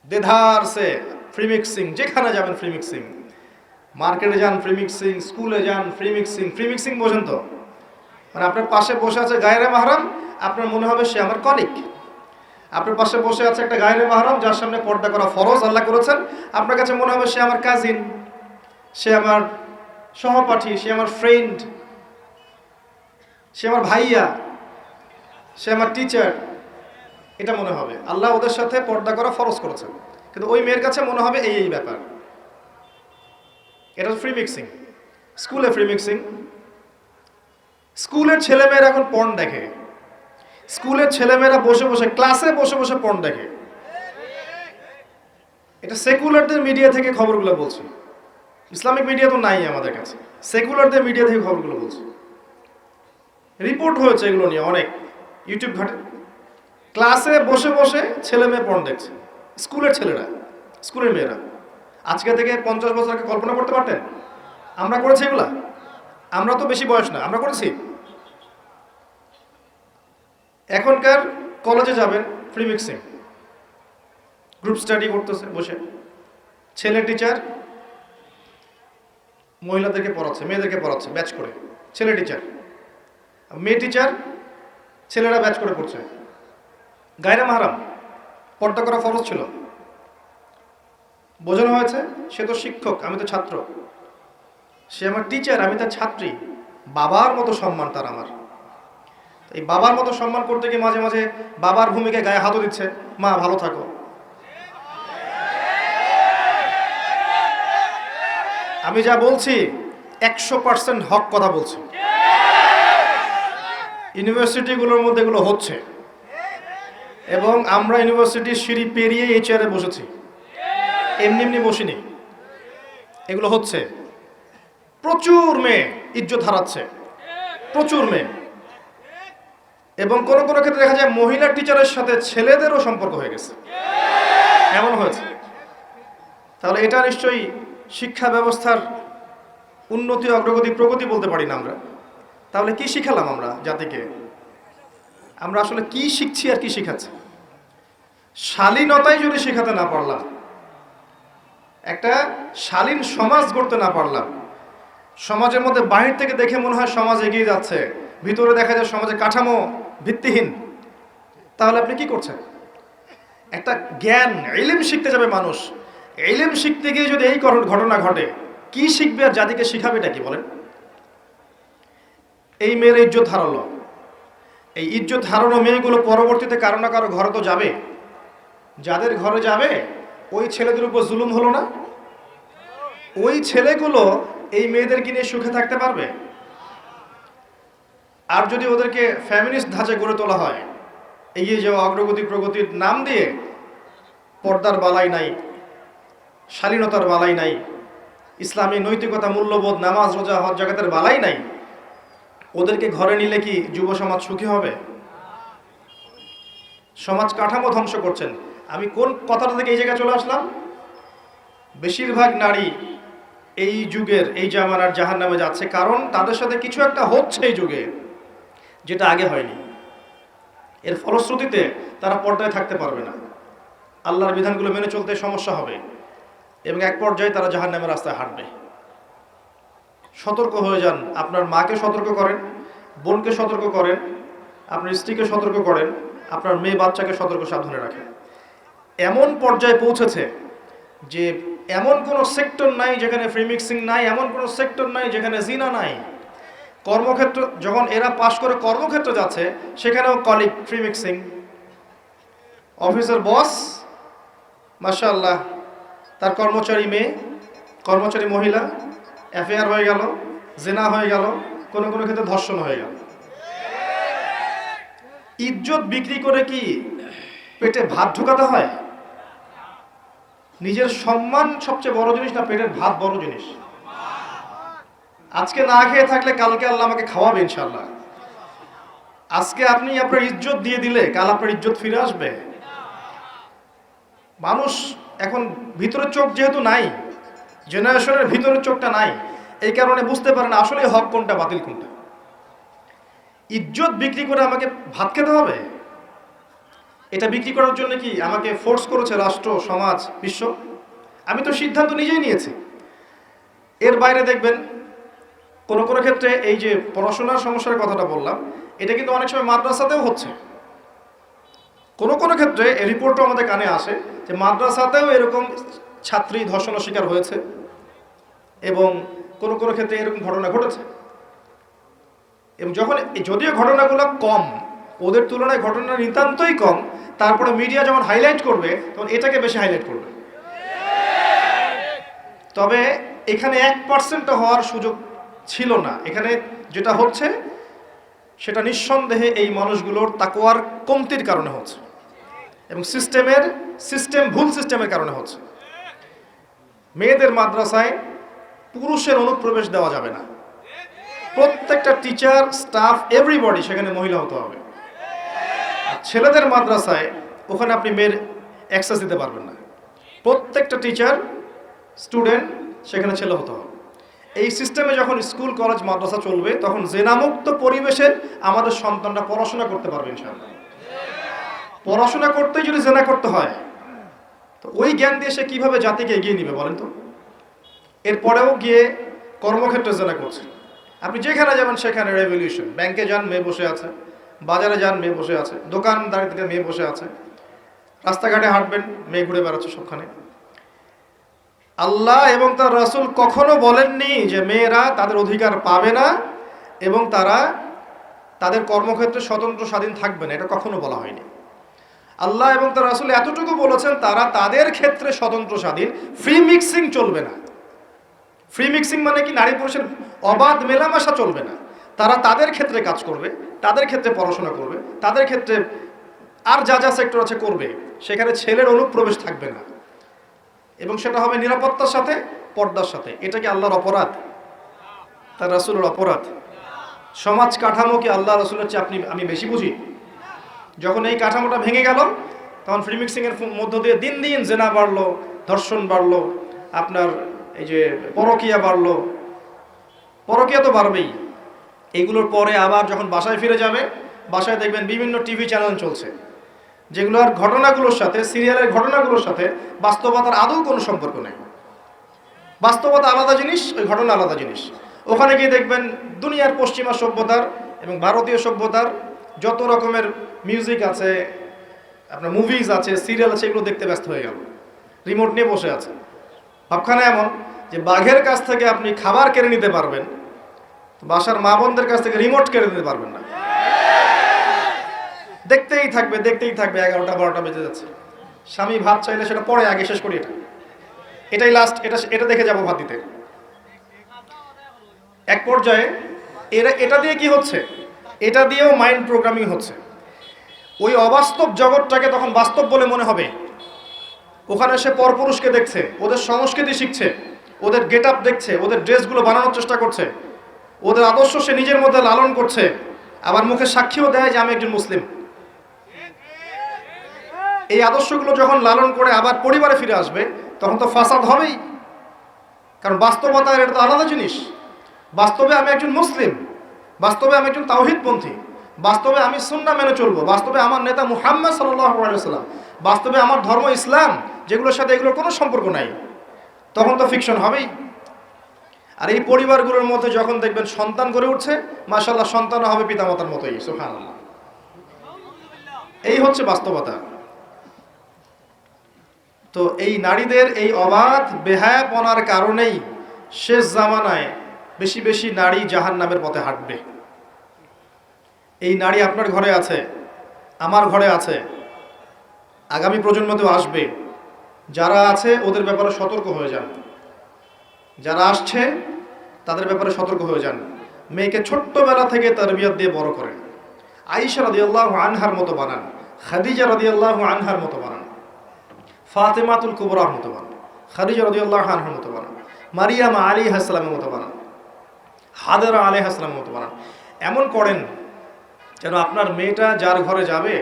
দেধারসে ফ্রি মিক্সিং, যেখানে যাবেন ফ্রি মিক্সিং, মার্কেটে যান ফ্রি মিক্সিং, স্কুলে যান ফ্রি মিক্সিং। ফ্রি মিক্সিং বোঝেন তো? মানে আপনার পাশে বসে আছে গায়রে মাহরাম, আপনার মনে হবে সে আমার কলিগ। আপনার পাশে বসে আছে একটা গায়রে মাহরাম যার সামনে পর্দা করা ফরজ আল্লাহ করেছেন, আপনার কাছে মনে হবে সে আমার কাজিন, সে আমার সহপাঠী, সে আমার ফ্রেন্ড, সে আমার ভাইয়া, সে আমার টিচার। এটা মনে হবে। আল্লাহ ওদের সাথে পর্দা করা ফরজ করেছেন, কিন্তু ওই মেয়ের কাছে মনে হবে এই ব্যাপার। এটা ফ্রি মিক্সিং। স্কুলে ফ্রি মিক্সিং। স্কুলের ছেলেমেয়েরা এখন পর্ন দেখে। স্কুলের ছেলেমেয়েরা বসে বসে, ক্লাসে বসে বসে পর্ন দেখে। এটা সেকুলারদের মিডিয়া থেকে খবরগুলো বলছে, ইসলামিক মিডিয়া তো নাই আমাদের কাছে, সেকুলারদের মিডিয়া থেকে খবরগুলো বলছে। রিপোর্ট হয়েছে এগুলো নিয়ে অনেক, ইউটিউব ঘাটে। ক্লাসে বসে বসে ছেলে মেয়ে পর্ন দেখছে, স্কুলের ছেলেরা, স্কুলের মেয়েরা। আজকে থেকে 50 বছর আগে কল্পনা করতে পারতেন? আমরা করেছি এগুলা? আমরা তো বেশি বয়স না, আমরা করেছি। এখনকার কলেজে যাবেন ফ্রি মিক্সিং, গ্রুপ স্টাডি করতেছে বসে, ছেলে টিচার মহিলাদেরকে পড়াচ্ছে, মেয়েদেরকে পড়াচ্ছে ব্যাচ করে, ছেলে টিচার, মেয়ে টিচার, ছেলেরা ব্যাচ করে পড়ছে। গায়রে মাহরাম, পর্দা করা ফরজ ছিল। বোঝানো হয়েছে সে তো শিক্ষক, আমি তো ছাত্র, সে আমার টিচার, আমি তার ছাত্রী, বাবার মতো সম্মান তার আমার। এই বাবার মতো সম্মান করতে গিয়ে মাঝে মাঝে বাবার ভূমিকায় গায়ে হাতও দিচ্ছে, মা ভালো থাকো। আমি যা বলছি 100% হক কথা বলছি। ইউনিভার্সিটিগুলোর মধ্যে এগুলো হচ্ছে, এবং আমরা ইউনিভার্সিটির সিঁড়ি পেরিয়ে এই চেয়ারে বসেছি, এমনি এমনি বসিনি। এগুলো হচ্ছে। প্রচুর মেয়ে ইজ্জত হারাচ্ছে, প্রচুর মেয়ে। এবং কোনো কোনো ক্ষেত্রে দেখা যায় মহিলা টিচারের সাথে ছেলেদেরও সম্পর্ক হয়ে গেছে, এমন হয়েছে। তাহলে এটা নিশ্চয়ই শিক্ষা ব্যবস্থার উন্নতি, অগ্রগতি, প্রগতি বলতে পারি না আমরা। তাহলে কি শিখালাম আমরা জাতিকে? আমরা আসলে কি শিখছি আর কি শিখাচ্ছি? শালীনতাই যদি শেখাতে না পারলাম, একটা শালীন সমাজ গড়তে না পারলাম, সমাজের মধ্যে বাহির থেকে দেখে মনে হয় সমাজ এগিয়ে যাচ্ছে, ভিতরে দেখা যায় সমাজের কাঠামো ভিত্তিহীন, তাহলে আপনি কি করছেন? একটা জ্ঞান, ইলম শিখতে যাবে মানুষ, ইলম শিখতে গিয়ে যদি এই ঘটনা ঘটে, কি শিখবে আর জাতিকে শিখাবে এটা কি বলেন? এই মেয়ের ইজ্জত হারালো, এই ইজ্জত হারানো মেয়েগুলো পরবর্তীতে কারো না কারো ঘরে তো যাবে। যাদের ঘরে যাবে ওই ছেলেদের উপর জুলুম হলো না? ওই ছেলেগুলো এই মেয়েদেরকে নিয়ে সুখে থাকতে পারবে? আর যদি ওদেরকে ফ্যামিনিস্ট ধাঁচে গড়ে তোলা হয়, এগিয়ে যাওয়া, অগ্রগতি, প্রগতির নাম দিয়ে, পর্দার বালাই নাই, শালীনতার বালাই নাই, ইসলামী নৈতিকতা, মূল্যবোধ, নামাজ, রোজা, হজ জাকাতের বালাই নাই, ওদেরকে ঘরে নিলে কি যুব সমাজ সুখী হবে? সমাজ কাঠামো ধ্বংস করছেন। আমি কোন কথাটা থেকে এই জায়গায় চলে আসলাম? বেশিরভাগ নারী এই যুগের, এই জামানার জাহান্নামে যাচ্ছে, কারণ তাদের সাথে কিছু একটা হচ্ছে এই যুগে যেটা আগে হয়নি। এর ফলশ্রুতিতে তারা পর্দায় থাকতে পারবে না, আল্লাহর বিধানগুলো মেনে চলতে সমস্যা হবে, এবং এক পর্যায়ে তারা জাহান্নামের রাস্তায় হাঁটবে। সতর্ক হয়ে যান, আপনার মাকে সতর্ক করেন, বোনকে সতর্ক করেন, আপনার স্ত্রীকে সতর্ক করেন, আপনার মেয়ে বাচ্চাকে সতর্ক সাবধানে রাখেন। এমন পর্যায়ে পৌঁছেছে যে এমন কোনো সেক্টর নাই যেখানে ফ্রি মিক্সিং নাই, এমন কোনো সেক্টর নাই যেখানে জিনা নাই। কর্মক্ষেত্র যখন এরা পাশ করে কর্মক্ষেত্রে যাচ্ছে, সেখানেও কলিগ ফ্রি মিক্সিং। অফিসের বস মাশাআল্লাহ, তার কর্মচারী মেয়ে, কর্মচারী মহিলা, অ্যাফেয়ার হয়ে গেল, জিনা হয়ে গেল, কোনো কোনো ক্ষেত্রে ধর্ষণ হয়ে গেল। ইজ্জত বিক্রি করে কি পেটে ভাত ঢুকাতে হয়? নিজের সম্মান সবচেয়ে বড় জিনিস না পেটের ভাত বড় জিনিস? আজকে না খেয়ে থাকলে কালকে আল্লাহ আমাকে খাওয়াবে ইনশাআল্লাহ। আজকে আপনি আপনার ইজ্জত দিয়ে দিলে কাল আপনার ইজ্জত ফিরে আসবে। মানুষ এখন ভিতরের চোখ যেহেতু নাই, জেনারেশনের ভিতরের চোখটা নাই, এই কারণে বুঝতে পারে না আসলে হক কোনটা বাতিল কোনটা। ইজ্জত বিক্রি করে আমাকে ভাত খেতে হবে, এটা বিক্রি করার জন্য কি আমাকে ফোর্স করেছে রাষ্ট্র, সমাজ, বিশ্ব? আমি তো সিদ্ধান্ত নিজেই নিয়েছি। এর বাইরে দেখবেন কোনো কোনো ক্ষেত্রে এই যে পড়াশোনার সমস্যার কথাটা বললাম, এটা কিন্তু অনেক সময় মাদ্রাসাতেও হচ্ছে। কোনো কোনো ক্ষেত্রে এই রিপোর্টও আমাদের কানে আসে যে মাদ্রাসাতেও এরকম ছাত্রী ধর্ষণের শিকার হয়েছে এবং কোনো কোনো ক্ষেত্রে এরকম ঘটনা ঘটেছে। এবং যখন যদিও ঘটনাগুলো কম, ওদের তুলনায় ঘটনা নিতান্তই কম, তারপরে মিডিয়া যখন হাইলাইট করবে তখন এটাকে বেশি হাইলাইট করবে। তবে এখানে 1% হওয়ার সুযোগ ছিল না। এখানে যেটা হচ্ছে সেটা নিঃসন্দেহে এই মানুষগুলোর তাকওয়ার কমতির কারণে হচ্ছে এবং ভুল সিস্টেমের কারণে হচ্ছে। মেয়েদের মাদ্রাসায় পুরুষের অনুপ্রবেশ দেওয়া যাবে না। প্রত্যেকটা টিচার, স্টাফ, এভরিবডি সেখানে মহিলা হতে হবে। ছেলেদের মাদ্রাসায় ওখানে আপনি মেয়ের অ্যাক্সেস দিতে পারবেন না। প্রত্যেকটা টিচার, স্টুডেন্ট সেখানে ছেলে হতে হবে। এই সিস্টেমে যখন স্কুল, কলেজ, মাদ্রাসা চলবে তখন জেনামুক্ত পরিবেশে আমাদের সন্তানরা পড়াশোনা করতে পারবে ইনশাআল্লাহ। পড়াশোনা করতেই যদি জেনা করতে হয় তো ওই জ্ঞান দিয়ে সে কিভাবে জাতিকে এগিয়ে নিবে বলেন তো? এরপরেও গিয়ে কর্মক্ষেত্রে জেনা করছে। আপনি যেখানে যাবেন সেখানে রেভলিউশন। ব্যাংকে যান, মেয়ে বসে আছে, বাজারে যান, মেয়ে বসে আছে, দোকানদারি থেকে মেয়ে বসে আছে, রাস্তাঘাটে হাঁটবেন, মেয়ে ঘুরে বেড়াচ্ছে সবখানে। আল্লাহ এবং তার রাসূল কখনো বলেননি যে মেয়েরা তাদের অধিকার পাবে না এবং তারা তাদের কর্মক্ষেত্রে স্বতন্ত্র স্বাধীন থাকবে না, এটা কখনো বলা হয়নি। আল্লাহ এবং তার রাসূল এতটুকু বলেছেন তারা তাদের ক্ষেত্রে স্বতন্ত্র স্বাধীন, ফ্রি মিক্সিং চলবে না। ফ্রি মিক্সিং মানে কি নারী পুরুষের অবাধ মেলামেশা চলবে না। তারা তাদের ক্ষেত্রে কাজ করবে, তাদের ক্ষেত্রে পড়াশোনা করবে, তাদের ক্ষেত্রে আর যা যা সেক্টর আছে করবে, সেখানে ছেলের অনুপ্রবেশ থাকবে না এবং সেটা হবে নিরাপত্তার সাথে, পর্দার সাথে। এটা কি আল্লাহর অপরাধ? তার রাসূলের অপরাধ? সমাজ কাঠামো কি আল্লাহ রাসূলের চেয়ে আমি বেশি বুঝি? যখন এই কাঠামোটা ভেঙে গেল তখন ফ্রি মিক্সিংয়ের মধ্য দিয়ে দিন দিন জেনা বাড়লো, ধর্ষণ বাড়লো, আপনার এই যে পরকীয়া বাড়লো। পরকীয়া তো বাড়বেই। এইগুলোর পরে আবার যখন বাসায় ফিরে যাবে, বাসায় দেখবেন বিভিন্ন টিভি চ্যানেল চলছে যেগুলোর ঘটনাগুলোর সাথে, সিরিয়ালের ঘটনাগুলোর সাথে বাস্তবতার আদৌ কোনো সম্পর্ক নেই। বাস্তবতা আলাদা জিনিস, ওই ঘটনা আলাদা জিনিস। ওখানে গিয়ে দেখবেন দুনিয়ার পশ্চিমা সভ্যতার এবং ভারতীয় সভ্যতার যত রকমের মিউজিক আছে, আপনার মুভিজ আছে, সিরিয়াল আছে, এগুলো দেখতে ব্যস্ত হয়ে গেল, রিমোট নিয়ে বসে আছে। ভাবখানা এমন যে বাঘের কাছ থেকে আপনি খাবার কেড়ে নিতে পারবেন, বাসার মা বোনদের কাছ থেকে রিমোট কেড়ে নিতে পারবেন না। দেখতেই থাকবে, দেখতেই থাকবে, 11টা 12টা বেজে যাচ্ছে। স্বামী ভাত চাইলে সেটা পরে, আগে শেষ করি, এটাই লাস্ট, এটা দেখে যাবো ভাত দিতে। এক পর্যায়ে এটা দিয়ে কি হচ্ছে, এটা দিয়েও মাইন্ড প্রোগ্রামিং হচ্ছে। ওই অবাস্তব জগৎটাকে তখন বাস্তব বলে মনে হবে। ওখানে সে পরপুরুষকে দেখছে, ওদের সংস্কৃতি শিখছে, ওদের গেট আপ দেখছে, ওদের ড্রেসগুলো বানানোর চেষ্টা করছে, ওদের আদর্শ সে নিজের মধ্যে লালন করছে, আবার মুখে সাক্ষীও দেয় যে আমি একজন মুসলিম। এই আদর্শগুলো যখন লালন করে আবার পরিবারে ফিরে আসবে তখন তো ফাসাদ হবেই, কারণ বাস্তবতার এটা তো আলাদা জিনিস। বাস্তবে আমি একজন মুসলিম, বাস্তবে আমি একজন তাওহীদপন্থী, বাস্তবে আমি সুন্নাহ মেনে চলবো, বাস্তবে আমার নেতা মুহাম্মদ সাল্লাল্লাহু আলাইহি ওয়াসাল্লাম, বাস্তবে আমার ধর্ম ইসলাম, যেগুলোর সাথে এগুলোর কোনো সম্পর্ক নাই, তখন তো ফিকশন হবেই। আর এই পরিবারগুলোর মধ্যে যখন দেখবেন সন্তান গড়ে উঠছে, মাশাআল্লাহ সন্তানও হবে পিতামাতার মতোই, সুবহানাল্লাহ। এই হচ্ছে বাস্তবতা। তো এই নারীদের এই অবাধ বেহায়াপনার কারণেই শেষ জামানায় বেশি বেশি নারী জাহান্নামের পথে হাঁটবে। এই নারী আপনার ঘরে আছে, আমার ঘরে আছে, আগামী প্রজন্মতেও আসবে। যারা আছে ওদের ব্যাপারে সতর্ক হয়ে যান, যারা আসছে তাদের ব্যাপারে সতর্ক হয়ে যান। মেয়েকে ছোট্টবেলা থেকে তারবিয়ত দিয়ে বড় করেন। আয়েশা রাদিয়াল্লাহু আনহার মতো বানান, খাদিজা রাদিয়াল্লাহু আনহার মতো বানান, ফাতেমাতুল কুবরার মতো বানান, খাদিজা রাদিয়াল্লাহু আনহার মতো বানান, মারিয়াম আলাইহিস সালামের মতো বানান, হাজেরা আলাইহিস সালামের মতো বানান। এমন করেন যেন আপনার মেয়েটা যার ঘরে যাবে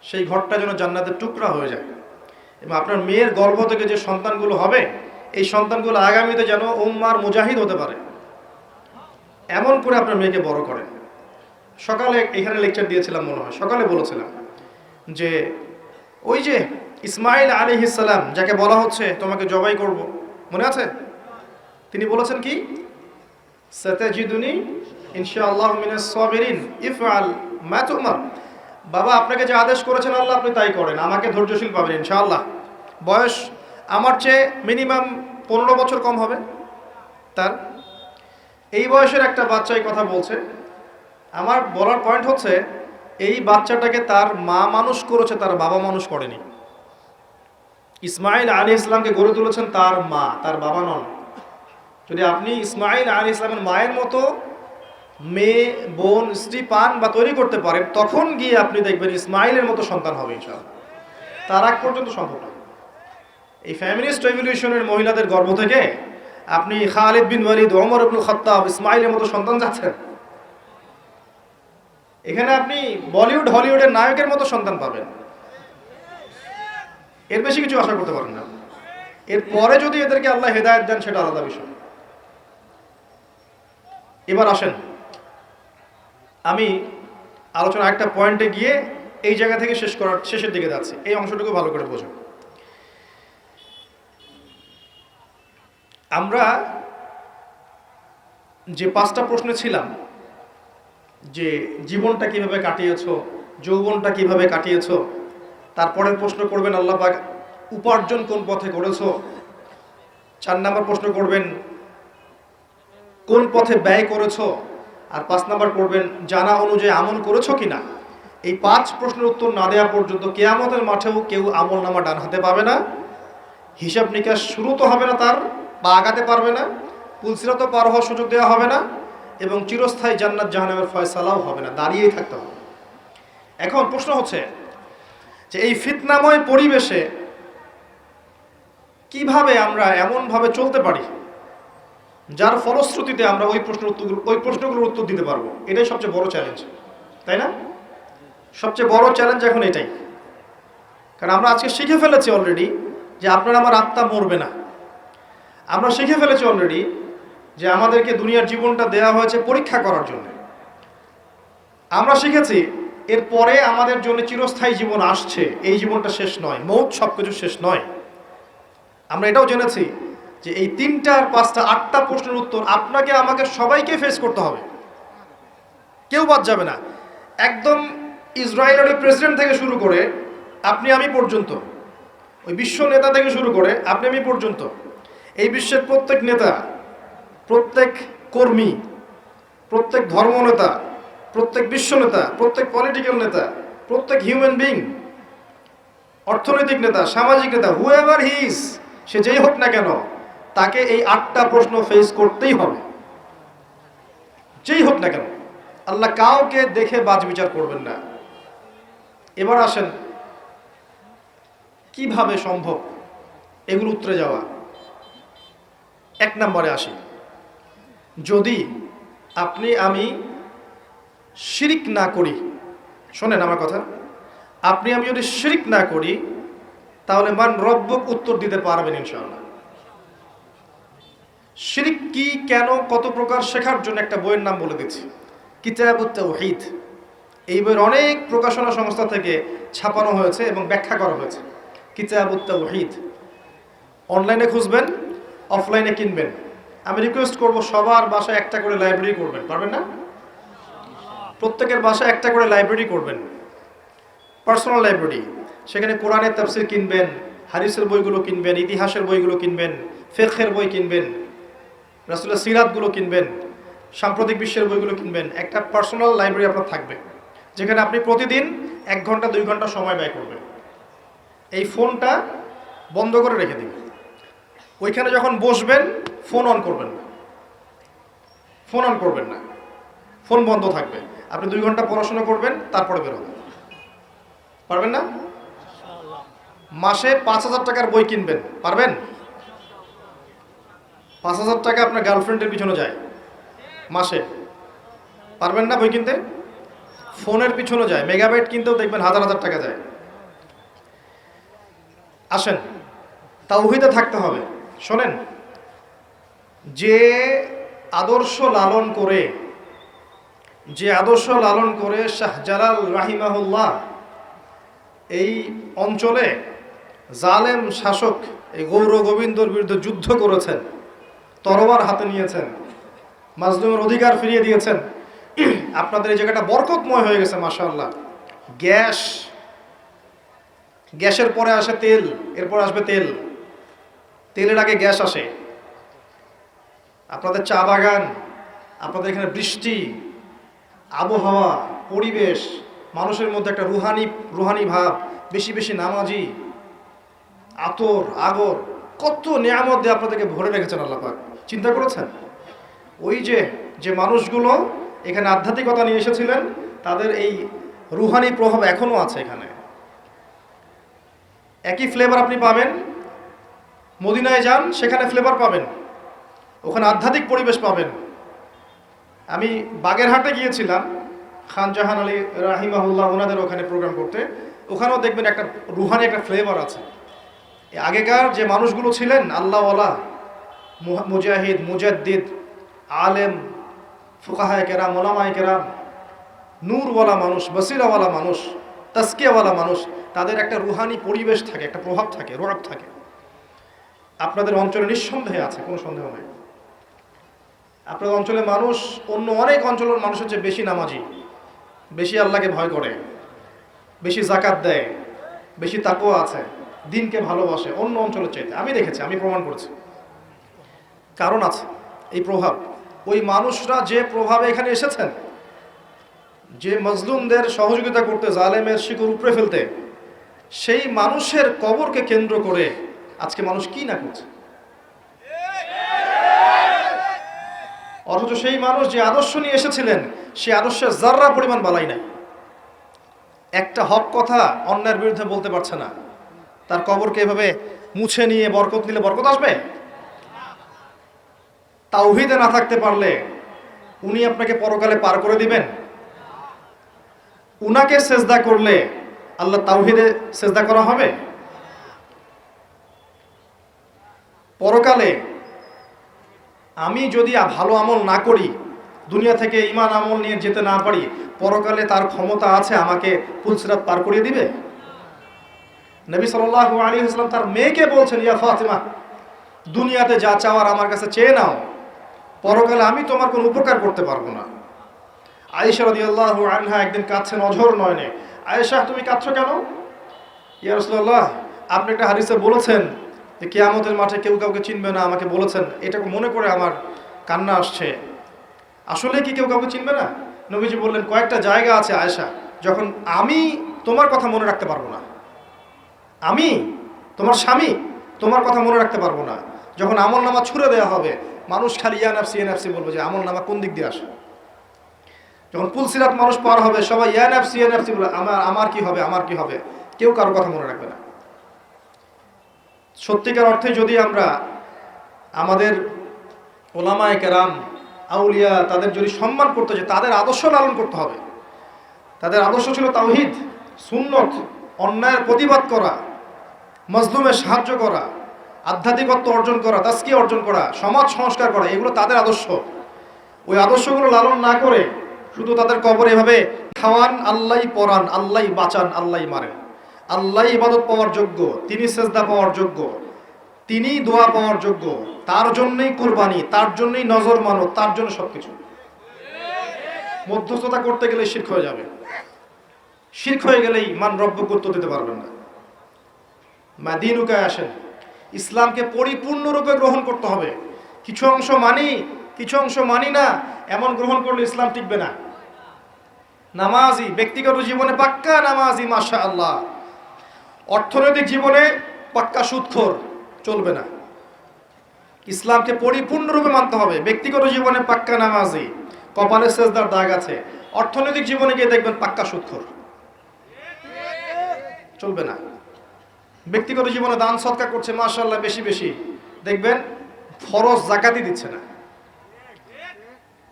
সেই ঘরটা যেন জান্নাতের টুকরা হয়ে যায়, এবং আপনার মেয়ের গর্ভ থেকে যে সন্তানগুলো হবে এই সন্তানগুলো আগামীতে যেন উম্মার মুজাহিদ হতে পারে, এমন করে আপনার মেয়েকে বড় করেন। সকালে এখানে লেকচার দিয়েছিলাম, মনে হয় সকালে বলেছিলাম যে ওই যে ইসমাইল আলাইহিস সালাম যাকে বলা হচ্ছে তোমাকে জবাই করব, মনে আছে? তিনি বলেছেন কি, সাতাজিদুনি ইনশাআল্লাহু মিনাস সাবিরিন ইফআল মা তুমার। বাবা আপনাকে যে আদেশ করেছেন আল্লাহ আপনি তাই করেন, আমাকে ধৈর্যশীল পাবেন ইনশাআল্লাহ। বয়স আমার চেয়ে মিনিমাম 15 বছর কম হবে তার। এই বয়সের একটা বাচ্চা এই কথা বলছে। আমার বলার পয়েন্ট হচ্ছে এই বাচ্চাটাকে তার মা মানুষ করেছে, তার বাবা মানুষ করেনি। ইসমাইল আলাইহিস সালামকে গড়ে তুলেছেন তার মা, তার বাবা নন। যদি আপনি ইসমাইল আলাইহিস সালামের মায়ের মতো মেয়ে, বোন, স্ত্রী পান বা তৈরি করতে পারেন, তখন গিয়ে আপনি দেখবেন ইসমাইলের মতো সন্তান হবে ইনশাআল্লাহ। তার আগ পর্যন্ত সম্ভব না। এই ফ্যামিলিস্ট রেভলিউশনের মহিলাদের গর্ভ থেকে আপনি খালিদ বিন ওয়ালিদ, ওমর ইবনুল খাত্তাব, ইসমাইলের মতো সন্তান যাচ্ছেন। এখানে আপনি বলিউড হলিউডের নায়কের মতো সন্তান পাবেন, এর বেশি কিছু আশা করতে পারেন না। এরপরে যদি এদেরকে আল্লাহ হেদায়েত দেন সেটা আলাদা বিষয়। এবার আসেন আমি আলোচনা একটা পয়েন্টে গিয়ে এই জায়গা থেকে শেষের দিকে যাচ্ছি, এই অংশটুকু ভালো করে বোঝো। আমরা যে 5টা প্রশ্ন ছিলাম, যে জীবনটা কিভাবে কাটিয়েছো, যৌবনটা কিভাবে কাটিয়েছো, তারপরের প্রশ্ন করবেন আল্লাহ পাক উপার্জন কোন পথে করেছো, 4 নম্বর প্রশ্ন করবেন কোন পথে ব্যয় করেছো, আর 5 নম্বর করবেন জানা অনুযায়ী আমল করেছো কিনা। এই 5 প্রশ্নের উত্তর না দেওয়া পর্যন্ত কিয়ামতের মাঠেও কেউ আমল নামা ডান হাতে পাবে না, হিসাব নিকাশ শুরু তো হবে না, তার বা আগাতে পারবে না, পুলসিরাত পার হওয়ার সুযোগ দেওয়া হবে না, এবং চিরস্থায়ী জান্নাত জাহান্নামের ফয়সালাও হবে না, দাঁড়িয়েই থাকতে হবে। এখন প্রশ্ন হচ্ছে যে এই ফিতনাময় পরিবেশে কিভাবে আমরা এমনভাবে চলতে পারি যার ফলশ্রুতিতে আমরা ওই প্রশ্নগুলোর উত্তর দিতে পারবো। এটাই সবচেয়ে বড় চ্যালেঞ্জ, তাই না? সবচেয়ে বড় চ্যালেঞ্জ এখন এটাই। কারণ আমরা আজকে শিখে ফেলেছি অলরেডি যে আপনার আমার আত্মা মরবে না। আমরা শিখে ফেলেছি অলরেডি যে আমাদেরকে দুনিয়ার জীবনটা দেয়া হয়েছে পরীক্ষা করার জন্য। আমরা শিখেছি এরপরে আমাদের জন্য চিরস্থায়ী জীবন আসছে, এই জীবনটা শেষ নয়, মৌত সবকিছু শেষ নয়। আমরা এটাও জেনেছি যে এই 3টা আর 5টা 8টা প্রশ্নের উত্তর আপনাকে আমাকে সবাইকে ফেস করতে হবে, কেউ বাদ যাবে না। একদম ইসরায়েলের প্রেসিডেন্ট থেকে শুরু করে আপনি আমি পর্যন্ত, ওই বিশ্ব নেতা থেকে শুরু করে আপনি আমি পর্যন্ত, এই বিশ্বের প্রত্যেক নেতা, প্রত্যেক কর্মী, প্রত্যেক ধর্মনেতা, প্রত্যেক বিশ্ব নেতা, প্রত্যেক পলিটিক্যাল নেতা, প্রত্যেক হিউম্যান বিং, অর্থনৈতিক নেতা, সামাজিক নেতা, হুএভার হি ইজ, সে যেই হোক না কেন, তাকে এই 8টা প্রশ্ন ফেস করতেই হবে, যেই হোক না কেন। আল্লাহ কাউকে দেখে বাজ বিচার করবেন না। এবার আসেন কিভাবে সম্ভব এগুলো উত্তরে যাওয়া। 1 নম্বরে আসি, যদি আপনি আমি শিরিক না করি, শোনেন আমার কথা, আপনি আমি যদি শিরিক না করি তাহলে মান রব্বুক উত্তর দিতে পারবেন ইনশাআল্লাহ। শিরিক কি, কেন, কত প্রকার শেখার জন্য একটা বইয়ের নাম বলে দিচ্ছি, কিতাবুত তাওহীদ। এই বইয়ের অনেক প্রকাশনা সংস্থা থেকে ছাপানো হয়েছে এবং ব্যাখ্যা করা হয়েছে। কিতাবুত তাওহীদ অনলাইনে খুঁজবেন, অফলাইনে কিনবেন, আমি রিকোয়েস্ট করব সবার বাসায় একটা করে লাইব্রেরি করবেন, পারবেন না? প্রত্যেকের বাসায় একটা করে লাইব্রেরি করবেন, পার্সোনাল লাইব্রেরি। সেখানে কোরআনের তাফসীর কিনবেন, হাদিসের বইগুলো কিনবেন, ইতিহাসের বইগুলো কিনবেন, ফিকহের বই কিনবেন, রাসূলের সিরাতগুলো কিনবেন, সাম্প্রতিক বিশ্বের বইগুলো কিনবেন। একটা পার্সোনাল লাইব্রেরি আপনার থাকবে, যেখানে আপনি প্রতিদিন 1 ঘন্টা 2 ঘন্টা সময় ব্যয় করবেন। এই ফোনটা বন্ধ করে রেখে দিবেন। ওইখানে যখন বসবেন ফোন অন করবেন না, ফোন অন করবেন না, ফোন বন্ধ থাকবে। আপনি 2 ঘন্টা পড়াশোনা করবেন, তারপরে বেরোবেন। পারবেন না? মাসে 5,000 টাকার বই কিনবেন, পারবেন? 5,000 টাকা আপনার গার্লফ্রেন্ডের পিছনে যায় মাসে, পারবেন না বই কিনতে? ফোনের পিছনে যায়, মেগাবাইট কিনতেও দেখবেন হাজার হাজার টাকা যায়। আসেন, তাওহীদে থাকতে হবে। শোনেন, যে আদর্শ লালন করে শাহজালাল রাহিমাহুল্লাহ এই অঞ্চলে জালেম শাসক এই গৌর গোবিন্দর বিরুদ্ধে যুদ্ধ করেছেন, তরবার হাতে নিয়েছেন, মাজলুমের অধিকার ফিরিয়ে দিয়েছেন। আপনাদের এই জায়গাটা বরকতময় হয়ে গেছে মাশাআল্লাহ। গ্যাসের পরে আসে তেল, এরপর আসবে তেলের আগে গ্যাস আসে। আপনাদের চা বাগান, আপনাদের এখানে বৃষ্টি, আবহাওয়া, পরিবেশ, মানুষের মধ্যে একটা রুহানি ভাব, বেশি বেশি নামাজি, আতর আগর, কত নিয়ামত দিয়ে আপনাদেরকে ভরে রেখেছেন আল্লাহ পাক। চিন্তা করেছেন? ওই যে মানুষগুলো এখানে আধ্যাত্মিকতা নিয়ে এসেছিলেন, তাদের এই রুহানি প্রভাব এখনো আছে এখানে। একই ফ্লেভার আপনি পাবেন, মদিনায় যান সেখানে ফ্লেভার পাবেন, ওখানে আধ্যাত্মিক পরিবেশ পাবেন। আমি বাগেরহাটে গিয়েছিলাম খান জাহান আলী রাহিমাহুল্লাহ ওনাদের ওখানে প্রোগ্রাম করতে, ওখানেও দেখবেন একটা রুহানি একটা ফ্লেভার আছে। আগেকার যে মানুষগুলো ছিলেন আল্লাহওয়ালা, মুজাহিদ, মুজাদ্দিদ, আলেম, ফুকাহায়ে কেরাম, ওলামায়ে কেরাম, নূরওয়ালা মানুষ, বসিরাওয়ালা মানুষ, তাজকিয়াওয়ালা মানুষ, তাদের একটা রুহানি পরিবেশ থাকে, একটা প্রভাব থাকে, রুআব থাকে। আপনাদের অঞ্চলে নিঃসন্দেহে আছে, কোনো সন্দেহ নেই। আপনাদের অঞ্চলে মানুষ অন্য অনেক অঞ্চলের মানুষের চেয়ে বেশি নামাজি, বেশি আল্লাহকে ভয় করে, বেশি যাকাত দেয়, বেশি তাকওয়া আছে, দিনকে ভালোবাসে অন্য অঞ্চলের চাইতে। আমি দেখেছি, আমি প্রমাণ করেছি। কারণ আছে এই প্রভাব। ওই মানুষরা যে প্রভাবে এখানে এসেছেন, যে মজলুমদের সহযোগিতা করতে, জালেমের শিকড় উপড়ে ফেলতে, সেই মানুষের কবরকে কেন্দ্র করে আজকে মানুষ কি না করছে। অথচ সেই মানুষ যে আদর্শ নিয়ে এসেছিলেন, সেই আদর্শের যাররা পরিমাণ বালাই নাই। একটা হক কথা অন্যের বিরুদ্ধে বলতে পারছে না। তার কবরকে এভাবে মুছে নিয়ে বরকত নিলে বরকত আসবে? তাওহীদে না থাকতে পারলে উনি আপনাকে পরকালে পার করে দিবেন? উনাকে সেজদা করলে আল্লাহ তাওহীদে সেজদা করা হবে? পরকালে আমি যদি ভালো আমল না করি, দুনিয়া থেকে ঈমান আমল নিয়ে যেতে না পারি, পরকালে তার ক্ষমতা আছে আমাকে পুলসিরাত পার করিয়ে দিবে? নবী সাল্লাল্লাহু আলাইহি ওয়াসাল্লাম তার মেয়েকে বলছেন, ইয়া ফাতিমা, দুনিয়াতে যা চাওয়ার আমার কাছে চেয়ে নাও, পরকালে আমি তোমার কোনো উপকার করতে পারবো না। আয়েশা রাদিয়াল্লাহু আনহা একদিন কাঁদছেন অঝোর নয়নে। আয়েশা, তুমি কাঁদছো কেন? ইয়া রাসূলুল্লাহ, আপনি একটা হাদিসে বলেছেন যে কিয়ামতের মাঠে কেউ কাউকে চিনবে না, আমাকে বলেছেন, এটা মনে করে আমার কান্না আসছে। আসলে কি কেউ কাউকে চিনবে না? নবীজি বললেন, কয়েকটা জায়গা আছে আয়েশা, যখন আমি তোমার কথা মনে রাখতে পারবো না, আমি তোমার স্বামী তোমার কথা মনে রাখতে পারবো না। যখন আমল নামা ছুড়ে দেওয়া হবে, মানুষ খালি ইয়া নাফসি বলবে যে আমল নামা কোন দিক দিয়ে আসে। যখন পুলসিরাত মানুষ পার হবে, সবাই ইয়া নাফসি বলে, আমার কি হবে, আমার কি হবে, কেউ কারো কথা মনে রাখবে না। সত্যিকার অর্থে যদি আমরা আমাদের ওলামায়ে কেরাম, আউলিয়া, তাদের যদি সম্মান করতে চাই, তাদের আদর্শ লালন করতে হবে। তাদের আদর্শ ছিল তাওহীদ, সুন্নত, অন্যায়ের প্রতিবাদ করা, মজলুমের সাহায্য করা, আধ্যাত্মিকত্ব অর্জন করা, তাজকিয়া অর্জন করা, সমাজ সংস্কার করা, এগুলো তাদের আদর্শ। ওই আদর্শগুলো লালন না করে শুধু তাদের কবরে এভাবে খাওয়ান, আল্লাহই পরান, আল্লাহই বাঁচান, আল্লাহই মারেন, আল্লাহই ইবাদত পাওয়ার যোগ্য, তিনি সেজদা পাওয়ার যোগ্য, তিনিই দোয়া পাওয়ার যোগ্য, তার জন্যই কুরবানি, তার জন্যই নজর মানো, তার জন্য সবকিছু। মধ্যস্থতা করতে গেলে শিরক হয়ে যাবে। শিরক হয়ে গেলেই মান রব্বকে উত্তর দিতে পারবেন না। মাদিনুকায় আসেন, ইসলামকে পরিপূর্ণরূপে গ্রহণ করতে হবে। কিছু অংশ মানি, কিছু অংশ মানি না, এমন গ্রহণ করলে ইসলাম টিকবে না। নামাজি, ব্যক্তিগত জীবনে পাক্কা নামাজি মাশাআল্লাহ, অর্থনৈতিক জীবনে পাক্কা সুদখোর, চলবে না। ইসলামকে পরিপূর্ণরূপে মানতে হবে। ব্যক্তিগত জীবনে পাক্কা নামাজি, কপালে সেজদার দাগ আছে, অর্থনৈতিক জীবনে গিয়ে দেখবেন পাক্কা সুদখোর, চলবে না। ব্যক্তিগত জীবনে দান সদকা করছে মাশাআল্লাহ বেশি বেশি, দেখবেন ফরজ যাকাতই দিচ্ছে না।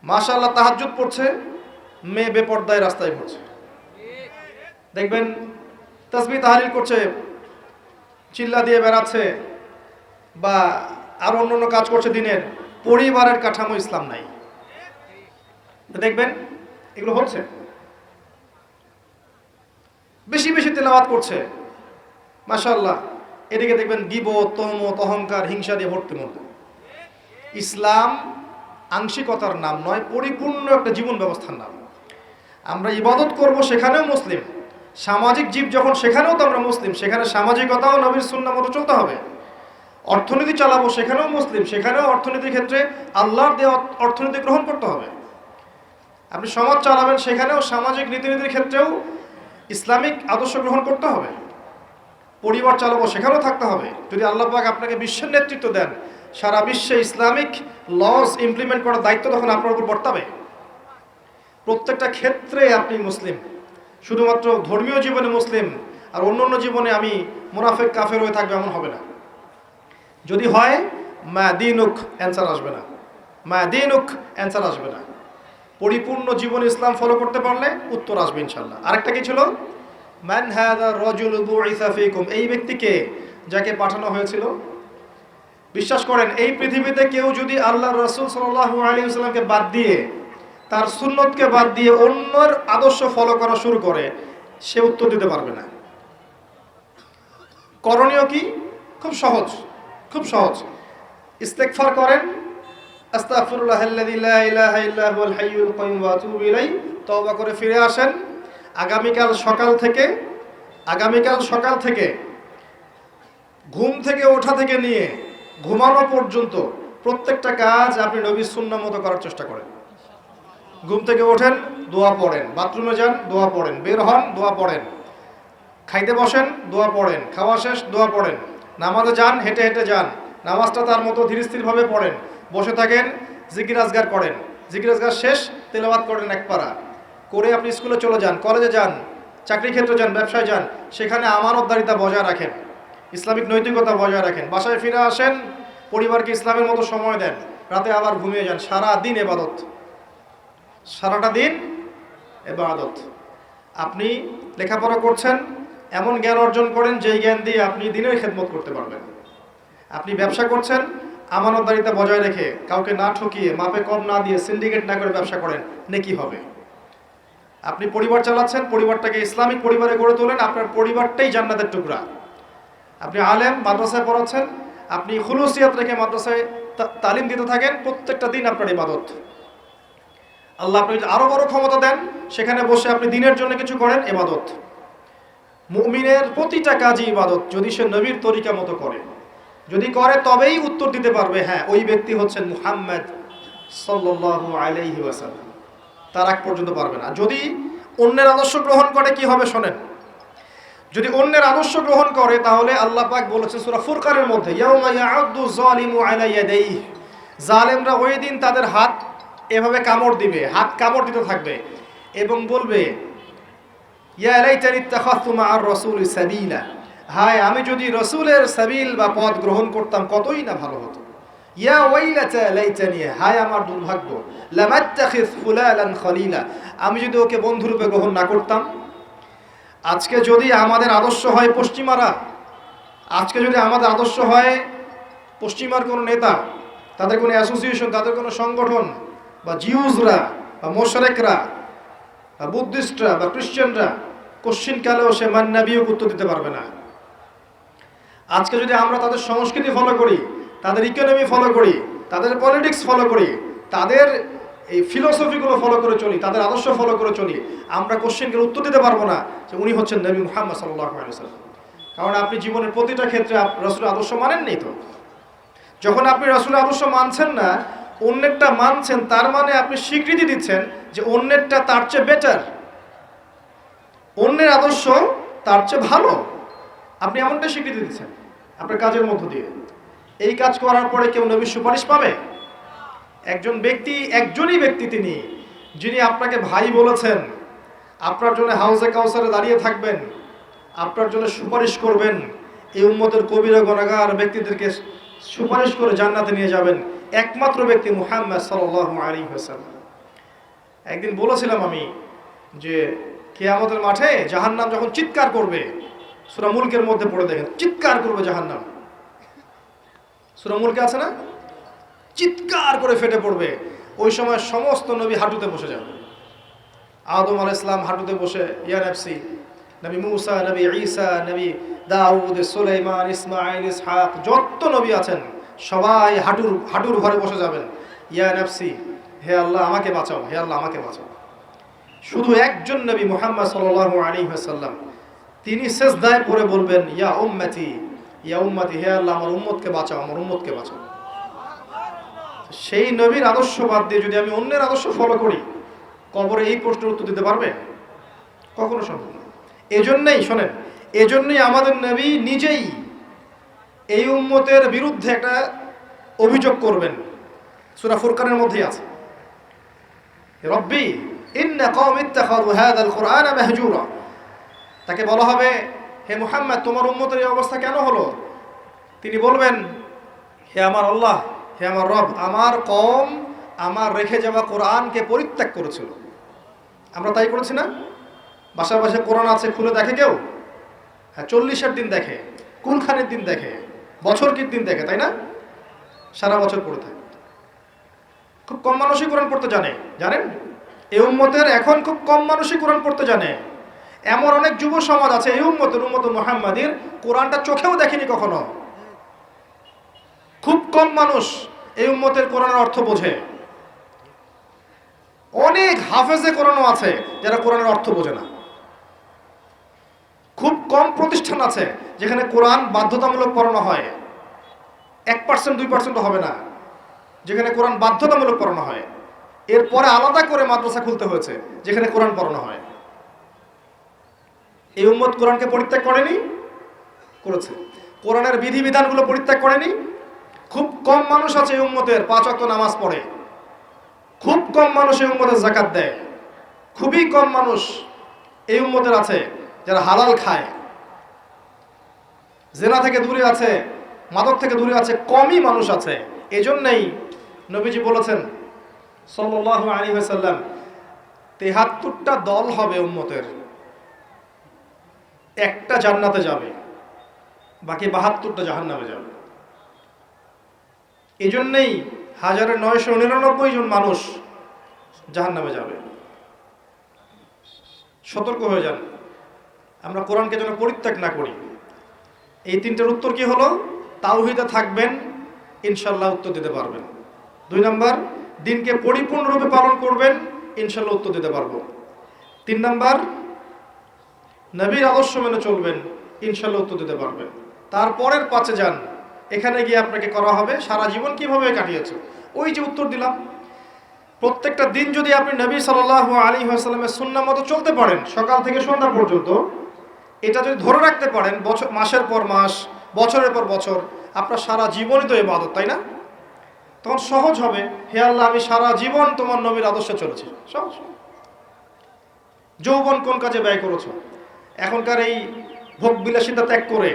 মাশাআল্লাহ তাহাজ্জুদ পড়ছে, মেয়ে বেপর্দায় রাস্তায় ঘুরছে। দেখবেন তাসবিহ তাহলিল করছে, চিল্লা দিয়ে বেড়াচ্ছে, বা আর অন্য কাজ করছে দিনের, পরিবারের কাঠামো ইসলাম নাই। দেখবেন এগুলো হচ্ছে। বেশি বেশি তেলাওয়াত করছে মাশাআল্লাহ, এদিকে দেখবেন গীবত, তহমত, অহংকার, হিংসা দিয়ে ভর্তি মধ্যে। ইসলাম আংশিকতার নাম নয়, পরিপূর্ণ একটা জীবন ব্যবস্থার নাম। আমরা ইবাদত করব সেখানেও মুসলিম, সামাজিক জীব যখন সেখানেও তো আমরা মুসলিম, সেখানে সামাজিকতাও নবীর সুন্নাহ মতো চলতে হবে। অর্থনীতি চালাবো সেখানেও মুসলিম, সেখানেও অর্থনীতির ক্ষেত্রে আল্লাহর দেওয়া অর্থনীতি গ্রহণ করতে হবে। আপনি সমাজ চালাবেন সেখানেও সামাজিক রীতিনীতির ক্ষেত্রেও ইসলামিক আদর্শ গ্রহণ করতে হবে। পরিবার চালাবো সেখানেও থাকতে হবে। যদি আল্লাহ পাক আপনাকে বিশ্বের নেতৃত্ব দেন, সারা বিশ্বে ইসলামিক লস ইমপ্লিমেন্ট করার দায়িত্ব তখন আপনার উপর বর্তাবে। প্রত্যেকটা ক্ষেত্রে আপনি মুসলিম, শুধুমাত্র ধর্মীয় জীবনে মুসলিম আর অন্য জীবনে আমি মুনাফিক কাফের হয়ে থাকবে এমন হবে না। যদি হয় মা দিনুক, অ্যান্সার আসবে না। মা দিনুক, অ্যান্সার আসবে না। পরিপূর্ণ জীবন ইসলাম ফলো করতে পারলে উত্তর আসবে ইনশাআল্লাহ। আরেকটা কি ছিল? মান হাযা রাজুলু বুইসা ফীকুম, এই ব্যক্তিকে যাকে পাঠানো হয়েছিল। বিশ্বাস করেন এই পৃথিবীতে কেউ যদি আল্লাহর রাসূল সাল্লাল্লাহু আলাইহি ওয়াসাল্লামকে বাদ দিয়ে, তার সুন্নতকে বাদ দিয়ে অন্যের আদর্শ ফলো করা শুরু করে, সে উত্তর দিতে পারবে না। করণীয় কি? খুব সহজ, খুব সহজ। ইস্তেগফার করেন, আস্তাগফিরুল্লাহাল্লাযী লা ইলাহা ইল্লা হুয়াল হাইয়ুল কাইয়্যুম ওয়া আতুবু ইলাইহি, তওবা করে ফিরে আসেন। আগামীকাল সকাল থেকে ঘুম থেকে ওঠা থেকে নিয়ে ঘুমানো পর্যন্ত প্রত্যেকটা কাজ আপনি নবীর সুন্নাহ মতো করার চেষ্টা করেন। ঘুম থেকে ওঠেন, দোয়া পড়েন, বাথরুমে যান, দোয়া পড়েন, বের হন, দোয়া পড়েন, খাইতে বসেন, দোয়া পড়েন, খাওয়া শেষ, দোয়া পড়েন, নামাজে যান, হেঁটে হেঁটে যান, নামাজটা তার মতো ধীর স্থিরভাবে পড়েন, বসে থাকেন, জিকির আজগার করেন, জিকির আজগার শেষ তেলাওয়াত করেন এক পারা করে আপনি স্কুলে চলে যান, কলেজে যান, চাকরি ক্ষেত্রে যান, ব্যবসায় যান, সেখানে আমানতদারিতা বজায় রাখেন, ইসলামিক নৈতিকতা বজায় রাখেন। বাসায় ফিরে আসেন, পরিবারকে ইসলামের মতো সময় দেন, রাতে আবার ঘুমিয়ে যান। সারা দিন ইবাদত, সারাটা দিন ইবাদত। আপনি লেখাপড়া করছেন, এমন জ্ঞান অর্জন করেন যেই জ্ঞান দিয়ে আপনি দিনের খেদমত করতে পারবেন। আপনি ব্যবসা করছেন, আমানতদারিতা বজায় রেখে, কাউকে না ঠকিয়ে, মাপে কম না দিয়ে, সিন্ডিকেট না করে ব্যবসা করেন, নেকি হবে। আপনি পরিবার চালাচ্ছেন, পরিবারটাকে ইসলামিক পরিবারে গড়ে তোলেন, আপনার পরিবারটাই জান্নাতের টুকরা। আপনি আলেম, মাদ্রাসায় পড়াচ্ছেন, আপনি খুলুসিয়াত রেখে মাদ্রাসায় তালিম দিতে থাকেন, প্রত্যেকটা দিন আপনার ইবাদত। আল্লাহ আপনি যদি আরো বড় ক্ষমতা দেন, সেখানে বসে আপনি দিনের জন্য কিছু করেন, ইবাদত। মুমিনের প্রতিটা কাজই ইবাদত, যদি সে নবীর তরিকা মতো করে। যদি করে তবেই উত্তর দিতে পারবে, হ্যাঁ ওই ব্যক্তি হচ্ছেন মুহাম্মদ সাল্লাল্লাহু আলাইহি ওয়াসাল্লাম। তার আগ পর্যন্ত পারবে না। যদি অন্যের আদর্শ গ্রহণ করে কি হবে শোনেন। যদি অন্যের আদর্শ গ্রহণ করে, তাহলে আল্লাহ পাক বলেছেন সূরা ফুরকানের মধ্যে, ইয়াউমা ইয়াউদ্দু যালিমু আলা ইয়াদাইহি, জালেমরা ওই দিন তাদের হাত এভাবে কামড় দিবে, হাত কামড় দিতে থাকবে এবং বলবে, ইয়া লাইতানি ইত্তাখাযতু মা'আর রাসূলি সাবিলা, হায় আমি যদি রাসূলের সাবিল বা পথ গ্রহণ করতাম কতই না ভালো হতো। ইয়া ওয়াইলাতা লাইতানি, হায় আমার দুর্ভাগ্য, লামাত্তাখিয ফুলালান খলিলা, আমি যদি ওকে বন্ধুরূপে গ্রহণ না করতাম। আজকে যদি আমাদের আদর্শ হয় পশ্চিমারা, আজকে যদি আমাদের আদর্শ হয় পশ্চিমার কোনো নেতা, তাদের কোনো অ্যাসোসিয়েশন, তাদের কোনো সংগঠন, বা জিউজরা বা মোশরেকরা বা বুদ্ধিস্টরা বা খ্রিস্টানরা, কোশ্চিন কালেও সে মান্নাবিও উত্তর দিতে পারবে না। আজকে যদি আমরা তাদের সংস্কৃতি ফলো করি, তাদের ইকোনমি ফলো করি, তাদের পলিটিক্স ফলো করি, তাদের এই ফিলোসফিগুলো ফলো করে চলি, তাদের আদর্শ ফলো করে চলি, আমরা কোশ্চেনকে উত্তর দিতে পারবো না যে উনি হচ্ছেন নবী মুহাম্মদ সাল্লাল্লাহু আলাইহি ওয়াসাল্লাম। কারণ আপনি জীবনের প্রতিটা ক্ষেত্রে রাসূলের আদর্শ মানেননি। তো যখন আপনি রাসূলের আদর্শ মানছেন না, অন্যেরটা মানছেন, তার মানে আপনি স্বীকৃতি দিচ্ছেন যে অন্যেরটা তার চেয়ে বেটার, অন্যের আদর্শ তার চেয়ে ভালো। আপনি এমনটা স্বীকৃতি দিচ্ছেন আপনার কাজের মধ্য দিয়ে। এই কাজ করার পরে কেউ নবীর সুপারিশ পাবে? একজনই ব্যক্তি তিনি, যিনি আপনাকে ভাই বলেছেন, আপনার জন্য হাউজে কাউসারে দাঁড়িয়ে থাকবেন, আপনার জন্য সুপারিশ করবেন, এই উম্মতের কবিরা গুনাহগার ব্যক্তিদেরকে সুপারিশ করে জান্নাতে নিয়ে যাবেন, একমাত্র ব্যক্তি মুহাম্মদ সাল্লাল্লাহু আলাইহি ওয়াসাল্লাম। একদিন বলেছিলাম আমি যে কিয়ামতের মাঠে জাহান্নাম যখন চিৎকার করবে, সূরা মুলকের মধ্যে পড়ে দেখেন, চিৎকার করবে জাহান্নাম। সূরা মুলকে আছে না? চিৎকার করে ফেটে পড়বে। ওই সময় সমস্ত নবী হাঁটুতে বসে যাবে। আদম আলাইহিস সালাম হাঁটুতে বসে ইয়া নাফসি, নবী মুসা, নবী ঈসা, নবী দাউদ, সুলাইমান, ইসমাঈল, ইসহাক, যত নবী আছেন সবাই হাঁটুর ঘরে বসে যাবেন। ইয়া নাফসি, হে আল্লাহ আমাকে বাঁচাও, হে আল্লাহ আমাকে বাঁচাও। শুধু একজন নবী মুহাম্মদ সাল্লাল্লাহু আলাইহি ওয়াসাল্লাম, তিনি সিজদায় পড়ে বলবেন ইয়া উম্মতি, ইয়া উম্মতি, হে আল্লাহ আমার উম্মতকে বাঁচাও, আমার উম্মতকে বাঁচাও। সেই নবীর আদর্শ বাদ দিয়ে যদি আমি অন্যের আদর্শ ফলো করি, কবরে এই প্রশ্নের উত্তর দিতে পারবে? কখনো সম্ভব না। এজন্যই শোনেন, এজন্যই আমাদের নবী নিজেই এই উম্মতের বিরুদ্ধে একটা অভিযোগ করবেন। সূরা ফুরকানের মধ্যেই আছে, রব্বি ইন্না কওমি ইত্তাখাযু হাযাল কুরআনা মাহজুরা। তাকে বলা হবে, হে মুহাম্মদ তোমার উম্মতের এই অবস্থা কেন হলো? তিনি বলবেন, হে আমার আল্লাহ, হে আমার রব, আমার কওম আমার রেখে যাওয়া কোরআনকে পরিত্যাগ করেছিল। আমরা তাই করেছি না? বাসায় বাসায় কোরআন আছে, খুলে দেখে কেউ? হ্যাঁ, 40-এর দিন দেখে, কুলখানের দিন দেখে, বছর কি দিন দেখে, তাই না? সারা বছর পড়ে থাকে। খুব কম মানুষই কোরআন পড়তে জানে, জানেন? এই উম্মতের এখন খুব কম মানুষই কোরআন পড়তে জানে। এমন অনেক যুব সমাজ আছে এই উম্মত মুহাম্মাদির, কোরআনটা চোখেও দেখেনি কখনো। খুব কম মানুষ এই উম্মতের কোরআনের অর্থ বোঝে। অনেক হাফেজে কোরআনও আছে যারা কোরআনের অর্থ বোঝে না। খুব কম প্রতিষ্ঠান আছে যেখানে কোরআন বাধ্যতামূলক পড়ানো হয়, 1% 2% হবে না, যেখানে কোরআন বাধ্যতামূলক পড়ানো হয়। এরপরে আলাদা করে মাদ্রাসা খুলতে হয়েছে যেখানে কোরআন পড়ানো হয়। এই উম্মত কোরআনকে পরিত্যাগ করেনি? করেছে। কোরআনের বিধিবিধানগুলো পরিত্যাগ করেনি? খুব কম মানুষ আছে এই উম্মতের 5 ওয়াক্ত নামাজ পড়ে, খুব কম মানুষ এই উম্মতের যাকাত দেয়, খুবই কম মানুষ এই উম্মতের আছে যারা হালাল খায়, জেনা থেকে দূরে আছে, মাদক থেকে দূরে আছে, কমই মানুষ আছে। এজন্যই নবীজি বলেছেন সাল্লাল্লাহু আলাইহি ওয়াসাল্লাম, 73টা দল হবে উম্মতের, একটা জান্নাতে যাবে, বাকি 72টা জাহান্নামে যাবে। এজন্যই 1999 জন মানুষ জাহান্নামে যাবে। সতর্ক হয়ে যান, আমরা কোরআনকে যেন পরিত্যাগ না করি। এই 3টার উত্তর কি হলো? তাওহীদে থাকবেন, ইনশাআল্লাহ উত্তর দিতে পারবেন। 2 নাম্বার, দিনকে পরিপূর্ণরূপে পালন করবেন, ইনশাআল্লাহ উত্তর দিতে পারবো। 3 নাম্বার, নবীর আদর্শ মেনে চলবেন, ইনশাআল্লাহ উত্তর দিতে পারবেন। তারপরের 5-এ যান, এখানে গিয়ে আপনাকে করা হবে সারা জীবন কিভাবে কাটিয়েছে। ওই যে উত্তর দিলাম, প্রত্যেকটা দিন যদি আপনি নবী সাল্লাল্লাহু আলাইহি ওয়াসাল্লামের সুন্নাহ মতো চলতে পারেন, সকাল থেকে সন্ধ্যা পর্যন্ত, এটা যদি ধরে রাখতে পারেন বছর, মাসের পর মাস, বছরের পর বছর, আপনার সারা জীবনই তো ইবাদত, তাই না? তখন সহজ হবে, হে আল্লাহ আমি সারা জীবন তোমার নবীর আদর্শে চলেছি। সহজ। যৌবন কোন কাজে ব্যয় করেছো? এখনকার এই ভোগ বিলাসিতা ত্যাগ করে,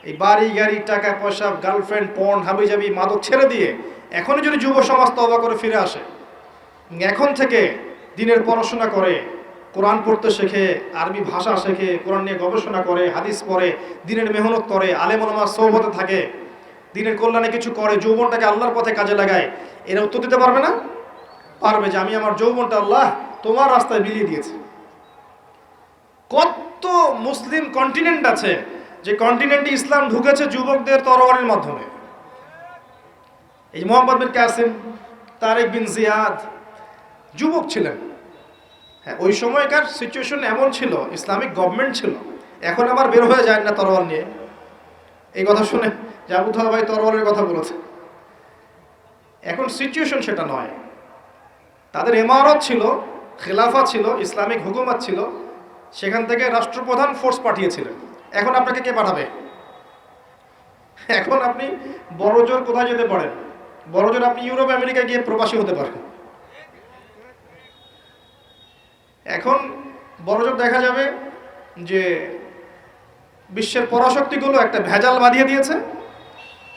এই বাড়ি গাড়ি, টাকা পয়সা, গার্লফ্রেন্ড, পর্ন, হাবিজাবি, মাদক ছেড়ে দিয়ে এখনই যদি যুব সমাজ তওবা করে ফিরে আসে, এখন থেকে দিনের পড়াশোনা করে, কোরআন পড়তে শেখে, আরবি ভাষা শেখে, কোরআন নিয়ে গবেষণা করে, হাদিস পড়ে, দিনের মেহনত করে, আলেম ওলামার সোহবতে থাকে, দিনের কল্যাণে কিছু করে, যৌবনটাকে আল্লাহর পথে কাজে লাগায়, এরা উত্তর দিতে পারবে না? পারবে, যে আমি আমার যৌবনটা আল্লাহ তোমার রাস্তায় বিলিয়ে দিয়েছি। কত মুসলিম কন্টিনেন্ট আছে যে কন্টিনেন্টে ইসলাম ঢুকেছে যুবকদের তরবারির মাধ্যমে। এই মোহাম্মদ বিন কাসিম, তারেক বিন জিয়াদ যুবক ছিলেন। হ্যাঁ, ওই সময়কার সিচুয়েশন এমন ছিল, ইসলামিক গভর্নমেন্ট ছিল। এখন আবার বের হয়ে যায় না তরোয়াল নিয়ে। এই কথা শুনে যে আবু তাহের ভাই তরোয়ালের কথা বলেছে, এখন সিচুয়েশন সেটা নয়। তাদের ইমারত ছিল, খেলাফা ছিল, ইসলামিক হুকুমত ছিল, সেখান থেকে রাষ্ট্রপ্রধান ফোর্স পাঠিয়েছিলেন। এখন আপনাকে কে পাঠাবে? এখন আপনি বড়জোর কোথায় যেতে পারেন? বড়জোর আপনি ইউরোপ আমেরিকা গিয়ে প্রবাসী হতে পারেন। এখন বড়জোর দেখা যাবে যে বিশ্বের পরাশক্তিগুলো একটা ভেজাল বাঁধিয়ে দিয়েছে,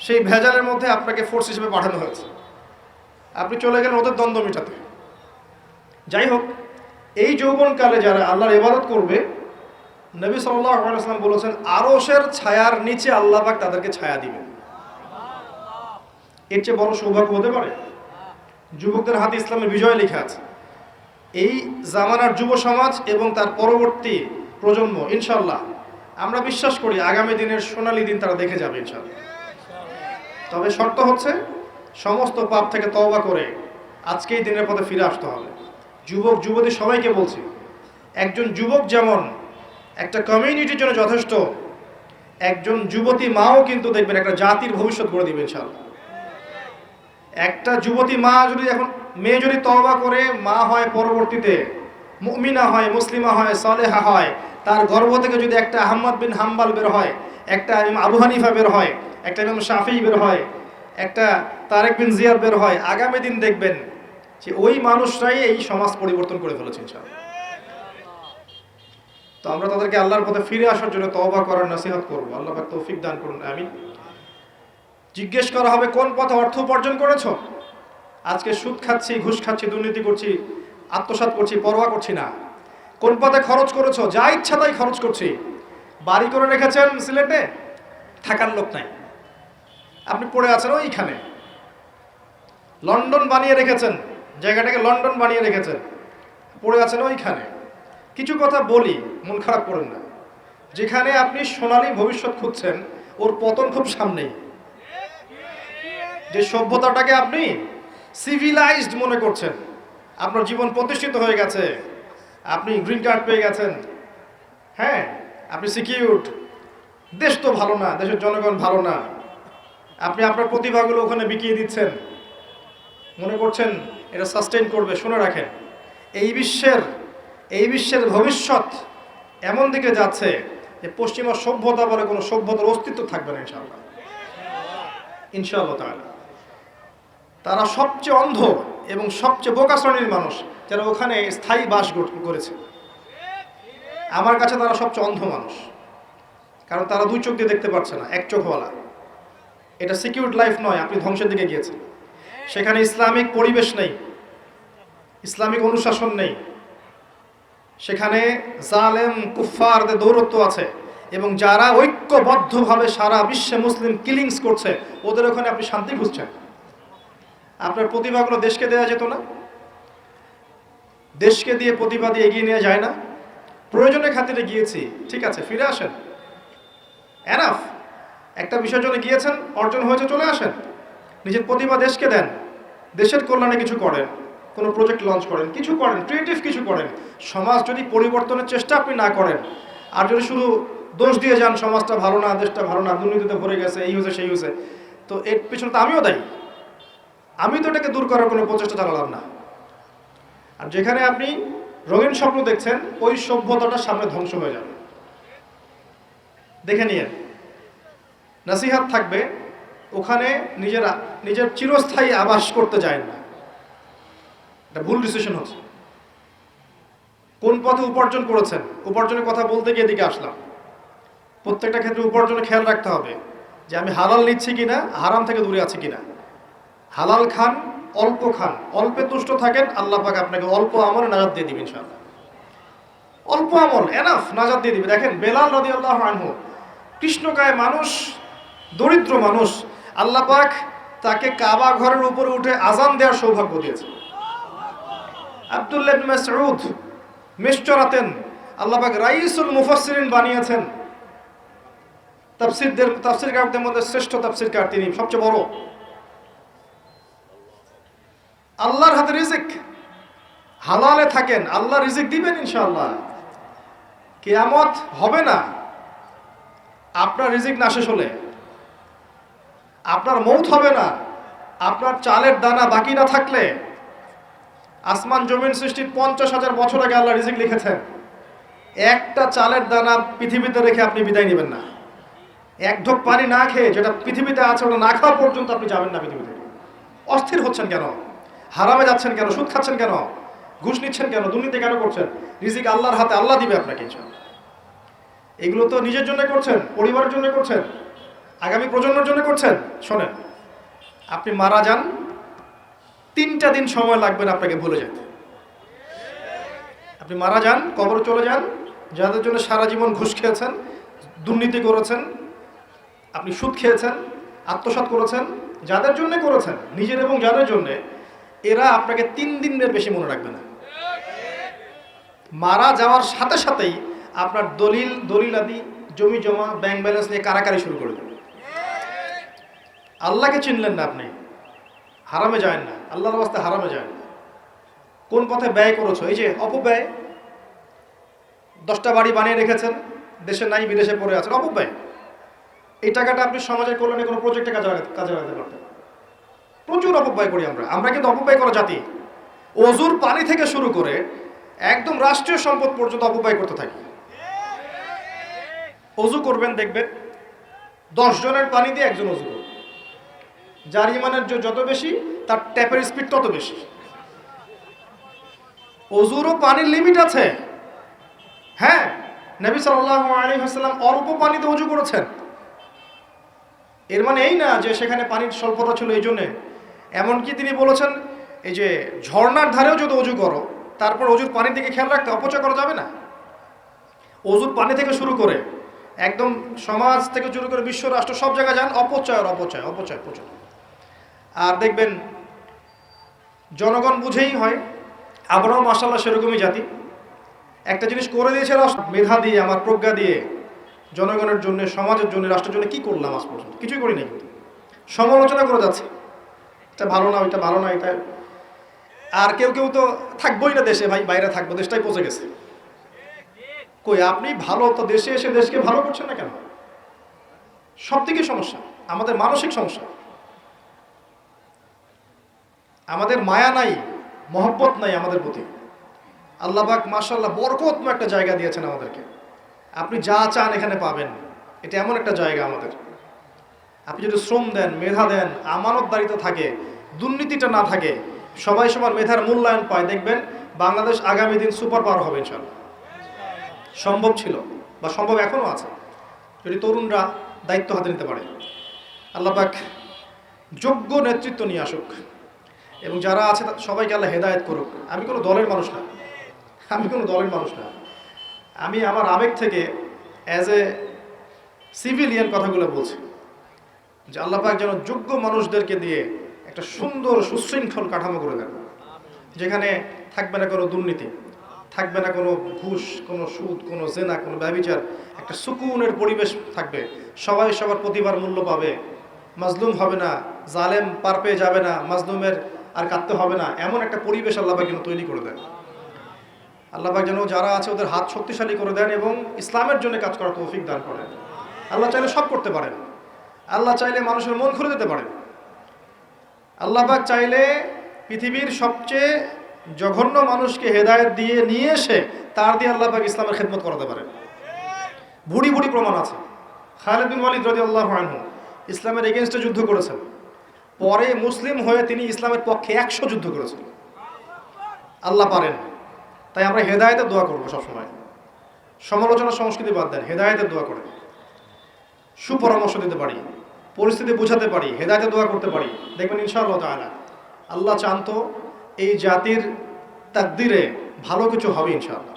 সেই ভেজালের মধ্যে আপনাকে ফোর্স হিসেবে পাঠানো হয়েছে, আপনি চলে গেলেন ওদের দ্বন্দ্ব মেটাতে। যাই হোক, এই যৌবনকালে যারা আল্লাহর ইবাদত করবে, নবী সাল্লাল্লাহু আলাইহি ওয়াসাল্লাম বলেছেন আরশের ছায়ার নিচে আল্লাহ পাক তাদেরকে ছায়া দিবেন। এর চেয়ে বড় সৌভাগ্য হতে পারে? যুবকদের হাতে ইসলামের বিজয় লেখা আছে। এই জামানার যুব সমাজ এবং তার পরবর্তী প্রজন্ম ইনশাআল্লাহ আমরা বিশ্বাস করি আগামী দিনের সোনালী দিন তারা দেখে যাবে ইনশাআল্লাহ। তবে শর্ত হচ্ছে সমস্ত পাপ থেকে তওবা করে আজকেই দিনের পথে ফিরে আসতে হবে। যুবক যুবতী সবাইকে বলছি, একজন যুবক যেমন একটা কমিউনিটির জন্য যথেষ্ট, একজন যুবতী মাও কিন্তু দেখবেন একটা জাতির ভবিষ্যৎ গড়ে দিবে ইনশাআল্লাহ। একটা যুবতী মা যদি এখন মেয়ে যদি তওবা করে মা হয়, পরবর্তীতে মুমিনা হয়, মুসলিমা হয়, সালেহা হয়, তার গর্ভ থেকে যদি একটা আহমদ বিন হাম্বাল বের হয়, একটা আবু হানিফা বের হয়, একটা ইমাম শাফিঈ বের হয়, একটা তারেক বিন জিয়াদ বের হয়, আগামী দিন দেখবেন যে ওই মানুষরাই এই সমাজ পরিবর্তন করে ফেলেছে ইনশাআল্লাহ। তো আমরা তাদেরকে আল্লাহর পথে ফিরে আসার জন্য তওবা করার নসিহত করব। আল্লাহ পাক তৌফিক দান করুন, আমিন। জিজ্ঞেস করা হবে কোন পথে অর্থ উপার্জন করেছো? আজকে সুদ খাচ্ছি, ঘুষ খাচ্ছি, দুর্নীতি করছি, আত্মসাৎ করছি, পরোয়া করছি না। কোন পথে খরচ করেছো? যা ইচ্ছা তাই খরচ করছি। বাড়ি করে রেখেছেন সিলেটে, থাকার লোক নাই, আপনি পড়ে আছেন ওইখানে। লন্ডন বানিয়ে রেখেছেন, জায়গাটাকে লন্ডন বানিয়ে রেখেছেন, পড়ে আছেন ওইখানে। কিছু কথা বলি, মন খারাপ করেন না। যেখানে আপনি সোনালী ভবিষ্যৎ খুঁজছেন, ওর পতন খুব সামনেই। যে সভ্যতাটাকে আপনি সিভিলাইজড মনে করছেন, আপনার জীবন প্রতিষ্ঠিত হয়ে গেছে, আপনি গ্রিন কার্ড পেয়ে গেছেন, হ্যাঁ আপনি সিকিউরড, দেশ তো ভালো না, দেশের জনগণ ভালো না, আপনি আপনার প্রতিভাগুলো ওখানে বিকিয়ে দিচ্ছেন, মনে করছেন এটা সাস্টেইন করবে। শুনে রাখেন, এই বিশ্বের ভবিষ্যৎ এমন দিকে যাচ্ছে যে পশ্চিমা সভ্যতা বলে কোনো সভ্যতার অস্তিত্ব থাকবে না ইনশাআল্লাহ। ইনশাআল্লাহ তাআলা তারা সবচেয়ে অন্ধ এবং সবচেয়ে বোকা শ্রেণীর মানুষ যারা ওখানে স্থায়ী বাস করেছে। আমার কাছে তারা সবচেয়ে অন্ধ মানুষ, কারণ তারা দুই চোখ দিয়ে দেখতে পাচ্ছে না, এক চোখওয়ালা। এটা সিকিউরড লাইফ নয়, আপনি ধ্বংসের দিকে গিয়েছেন। সেখানে ইসলামিক পরিবেশ নেই, ইসলামিক অনুশাসন নেই, সেখানে জালেম কুফফারদের দৌরত্ব আছে, এবং যারা ঐক্যবদ্ধভাবে সারা বিশ্বে মুসলিম কিলিংস করছে, ওদের ওখানে আপনি শান্তি খুঁজছেন। আপনার প্রতিভাগুলো দেশকে দেওয়া যেত না? দেশকে দিয়ে প্রতিভা দিয়ে এগিয়ে নেওয়া যায় না? প্রয়োজনের খাতিরে গিয়েছি, ঠিক আছে, ফিরে আসেন, এনাফ। একটা বিষয়ের জন্য গিয়েছেন, অর্জন হয়েছে, চলে আসেন। নিজের প্রতিভা দেশকে দেন, দেশের কল্যাণে কিছু করেন, কোনো প্রজেক্ট লঞ্চ করেন, কিছু করেন, ক্রিয়েটিভ কিছু করেন। সমাজ যদি পরিবর্তনের চেষ্টা আপনি না করেন, আর যদি শুধু দোষ দিয়ে যান, সমাজটা ভালো না, দেশটা ভালো না, দুর্নীতিতে ভরে গেছে, এই হয়েছে সেই হয়েছে, তো এর পিছনে তো আমিও দায়ী। আমি তো এটাকে দূর করার কোনো প্রচেষ্টা চালালাম না। আর যেখানে আপনি রঙিন স্বপ্ন দেখছেন, ওই সভ্যতাটা সামনে ধ্বংস হয়ে যাবে। দেখে নিয়ে নসিহত থাকবে, ওখানে নিজের চিরস্থায়ী আবাস করতে যায় না। এটা ভুল ডিসিশন হচ্ছে। কোন পথে উপার্জন করেছেন, উপার্জনের কথা বলতে গিয়ে এদিকে আসলাম। প্রত্যেকটা ক্ষেত্রে উপার্জনে খেয়াল রাখতে হবে যে আমি হালাল নিচ্ছি কিনা, হারাম থেকে দূরে আছি কিনা। হালাল খান, অল্প খান, অল্পে তুষ্ট থাকেন, আল্লাহ পাক আপনাকে অল্প আমলে নাজাত দিয়ে দিবেন ইনশাআল্লাহ। অল্প আমল এনাফ, নাজাত দিয়ে দিবে। দেখেন বেলাল রাদিয়াল্লাহু আনহু, কৃষ্ণকায় মানুষ, দরিদ্র মানুষ, আল্লাহ পাক তাকে কাবা ঘরের উপরে উঠে আজান দেওয়ার সৌভাগ্য দিয়েছে। আব্দুল্লাহ ইবনে মাসউদ মেষ চড়াতেন, আল্লাহ পাক রাইসুল মুফাসসিরিন বানিয়েছেন। তাফসীরকারদের মধ্যে শ্রেষ্ঠ তাফসীরকার তিনি, সবচেয়ে বড়। আল্লাহর হাতে রিজিক, হালালে থাকেন, আল্লাহ রিজিক দিবেন ইনশাআল্লাহ। কিয়ামত হবে না আপনার রিজিক না শেষ হলে, আপনার মৌত হবে না আপনার চালের দানা বাকি না থাকলে। আসমান জমিন সৃষ্টির 50,000 বছর আগে আল্লাহ রিজিক লিখেছেন। একটা চালের দানা পৃথিবীতে রেখে আপনি বিদায় নেবেন না। এক ঢোক পানি না খেয়ে, যেটা পৃথিবীতে আছে ওটা না খাওয়া পর্যন্ত আপনি যাবেন না পৃথিবী থেকে। অস্থির হচ্ছেন কেন? হারামে যাচ্ছেন কেন? সুদ খাচ্ছেন কেন? ঘুষ নিচ্ছেন কেন? দুর্নীতি কেন করছেন? রিজিক আল্লাহর হাতে, আল্লাহ দিবে আপনাকে ইনশাআল্লাহ। এগুলো তো নিজের জন্য করছেন, পরিবারের জন্য করছেন, আগামী প্রজন্মের জন্য করছেন। শোনেন, আপনি মারা যান, 3টা দিন সময় লাগবে না আপনাকে ভুলে যেতে। আপনি মারা যান, কবরে চলে যান, যাদের জন্য সারা জীবন ঘুষ খেয়েছেন, দুর্নীতি করেছেন, আপনি সুদ খেয়েছেন, আত্মসাৎ করেছেন, যাদের জন্য করেছেন, নিজের এবং যাদের জন্য, এরা আপনাকে 3 দিনের বেশি মনে রাখবে না। মারা যাওয়ার সাথে সাথেই আপনার দলিলাদি, জমি জমা, ব্যাংক ব্যালেন্স নিয়ে কারাকারি শুরু করে দেবে। আল্লাহকে চিনলেন না আপনি, হারামে যায় না, আল্লাহর রাস্তায় হারামে যায় না। কোন পথে ব্যয় করেছো? এই যে অপব্যয়। 10টা বাড়ি বানিয়ে রেখেছেন, দেশে নাই, বিদেশে পড়ে আছেন, অপব্যয়। এই টাকাটা আপনি সমাজের কল্যাণে কোনো প্রজেক্টে কাজে লাগাতে পারতেন। প্রচুর অপব্যয় করি আমরা কিন্তু অপব্যয় করা জাতি। অজুর পানি থেকে শুরু করে একদম রাষ্ট্রীয় সম্পদ পর্যন্ত অপব্যয় করতে থাকি। অজু করবেন, দেখবেন 10 জনের পানি দিয়ে একজন অজু করবে। যার ইমানের যত বেশি, তার ট্যাপের স্পিড তত বেশি। অজুরও পানির লিমিট আছে। হ্যাঁ, নবী সাল্লাল্লাহু আলাইহি ওয়াসাল্লাম অল্প পানিতে অজু করেছেন। এর মানে এই না যে সেখানে পানির স্বল্পতা ছিল এই জন্যে। এমনকি তিনি বলেছেন, এই যে ঝর্ণার ধারেও যদি অজু করো, তারপর অজুর পানির দিকে খেয়াল রাখতে, অপচয় করা যাবে না। অজুর পানি থেকে শুরু করে একদম সমাজ থেকে শুরু করে বিশ্ব রাষ্ট্র সব জায়গায় যান, অপচয় প্রচুর। আর দেখবেন জনগণ বুঝেই হয়, আমরাও মাশাআল্লাহ সেরকমই জাতি। একটা জিনিস করে দিয়েছে রাষ্ট্র, মেধা দিয়ে, আমার প্রজ্ঞা দিয়ে, জনগণের জন্য, সমাজের জন্য, রাষ্ট্রের জন্য কি করলাম আজ পর্যন্ত? কিছুই করি নাই। কিন্তু সমালোচনা করে যাচ্ছে, এটা ভালো না, ওইটা ভালো না, এটা। আর কেউ তো থাকবোই না দেশে, ভাই বাইরে থাকবো, দেশটাই পচে গেছে। কই, আপনি ভালো তো দেশে এসে দেশকে ভালো করছেন না কেন? সব থেকে সমস্যা আমাদের মানসিক সমস্যা। আমাদের মায়া নাই, মহব্বত নাই আমাদের প্রতি। আল্লাহ পাক মাশাআল্লাহ বরকতময় একটা জায়গা দিয়েছেন আমাদেরকে। আপনি যা চান এখানে পাবেন। এটা এমন একটা জায়গা আমাদের। আপনি যদি শ্রম দেন, মেধা দেন, আমানতদারিতা থাকে, দুর্নীতিটা না থাকে, সবাই সবার মেধার মূল্যায়ন পায়, দেখবেন বাংলাদেশ আগামী দিন সুপার পাওয়ার হবে ইনশাআল্লাহ। সম্ভব ছিল বা সম্ভব এখনো আছে, যদি তরুণরা দায়িত্ব হাতে নিতে পারে। আল্লাহ পাক যোগ্য নেতৃত্ব নিয়ে আসুক এবং যারা আছে সবাইকে আল্লাহ হেদায়েত করুক। আমি কোনো দলের মানুষ না, আমি আমার আবেগ থেকে অ্যাজ এ সিভিলিয়ান কথাগুলো বলছি যে আল্লাহ পাক যেন যোগ্য মানুষদেরকে দিয়ে একটা সুন্দর সুশৃঙ্খল কাঠামো করে দেন, যেখানে থাকবে না কোনো দুর্নীতি, থাকবে না কোনো ঘুষ, কোনো সুদ, কোনো জেনা, কোনো ব্যভিচার। একটা সুকুনের পরিবেশ থাকবে, সবাই সবার প্রতিভার মূল্য পাবে, মাজলুম হবে না, জালেম পার পেয়ে যাবে না, মাজলুমের আর কাঁদতে হবে না। এমন একটা পরিবেশ আল্লাহ পাক যেন তৈরি করে দেন। আল্লাহ পাক যেন যারা আছে ওদের হাত শক্তিশালী করে দেন এবং ইসলামের জন্য কাজ করার তৌফিক দান করেন। আল্লাহ চাইলে সব করতে পারেন। আল্লাহ চাইলে মানুষের মন খুলে দিতে পারেন। আল্লাহ পাক চাইলে পৃথিবীর সবচেয়ে জঘন্য মানুষকে হেদায়েত দিয়ে নিয়ে এসে তার দিয়ে আল্লাহ পাক ইসলামের খেদমত করাতে পারেন। বুড়ি প্রমাণ আছে। খালিদ বিন ওয়ালিদ রাদিয়াল্লাহু আনহু ইসলামের এগেইনস্টে যুদ্ধ করেছেন, পরে মুসলিম হয়ে তিনি ইসলামের পক্ষে 100 যুদ্ধ করেছেন। আল্লাহ পারেন। তাই আমরা হেদায়েতের দোয়া করবো সবসময়। সমালোচনা সংস্কৃতি বাদ দেন, হেদায়েতের দোয়া করেন। সুপরামর্শ দিতে পারি, পরিস্থিতি বোঝাতে পারি, হেদায়েতের দোয়া করতে পারি, দেখবেন ইনশাআল্লাহ তাআলা আল্লাহ চান্ত এই জাতির তাকদীরে ভালো কিছু হবে ইনশাআল্লাহ।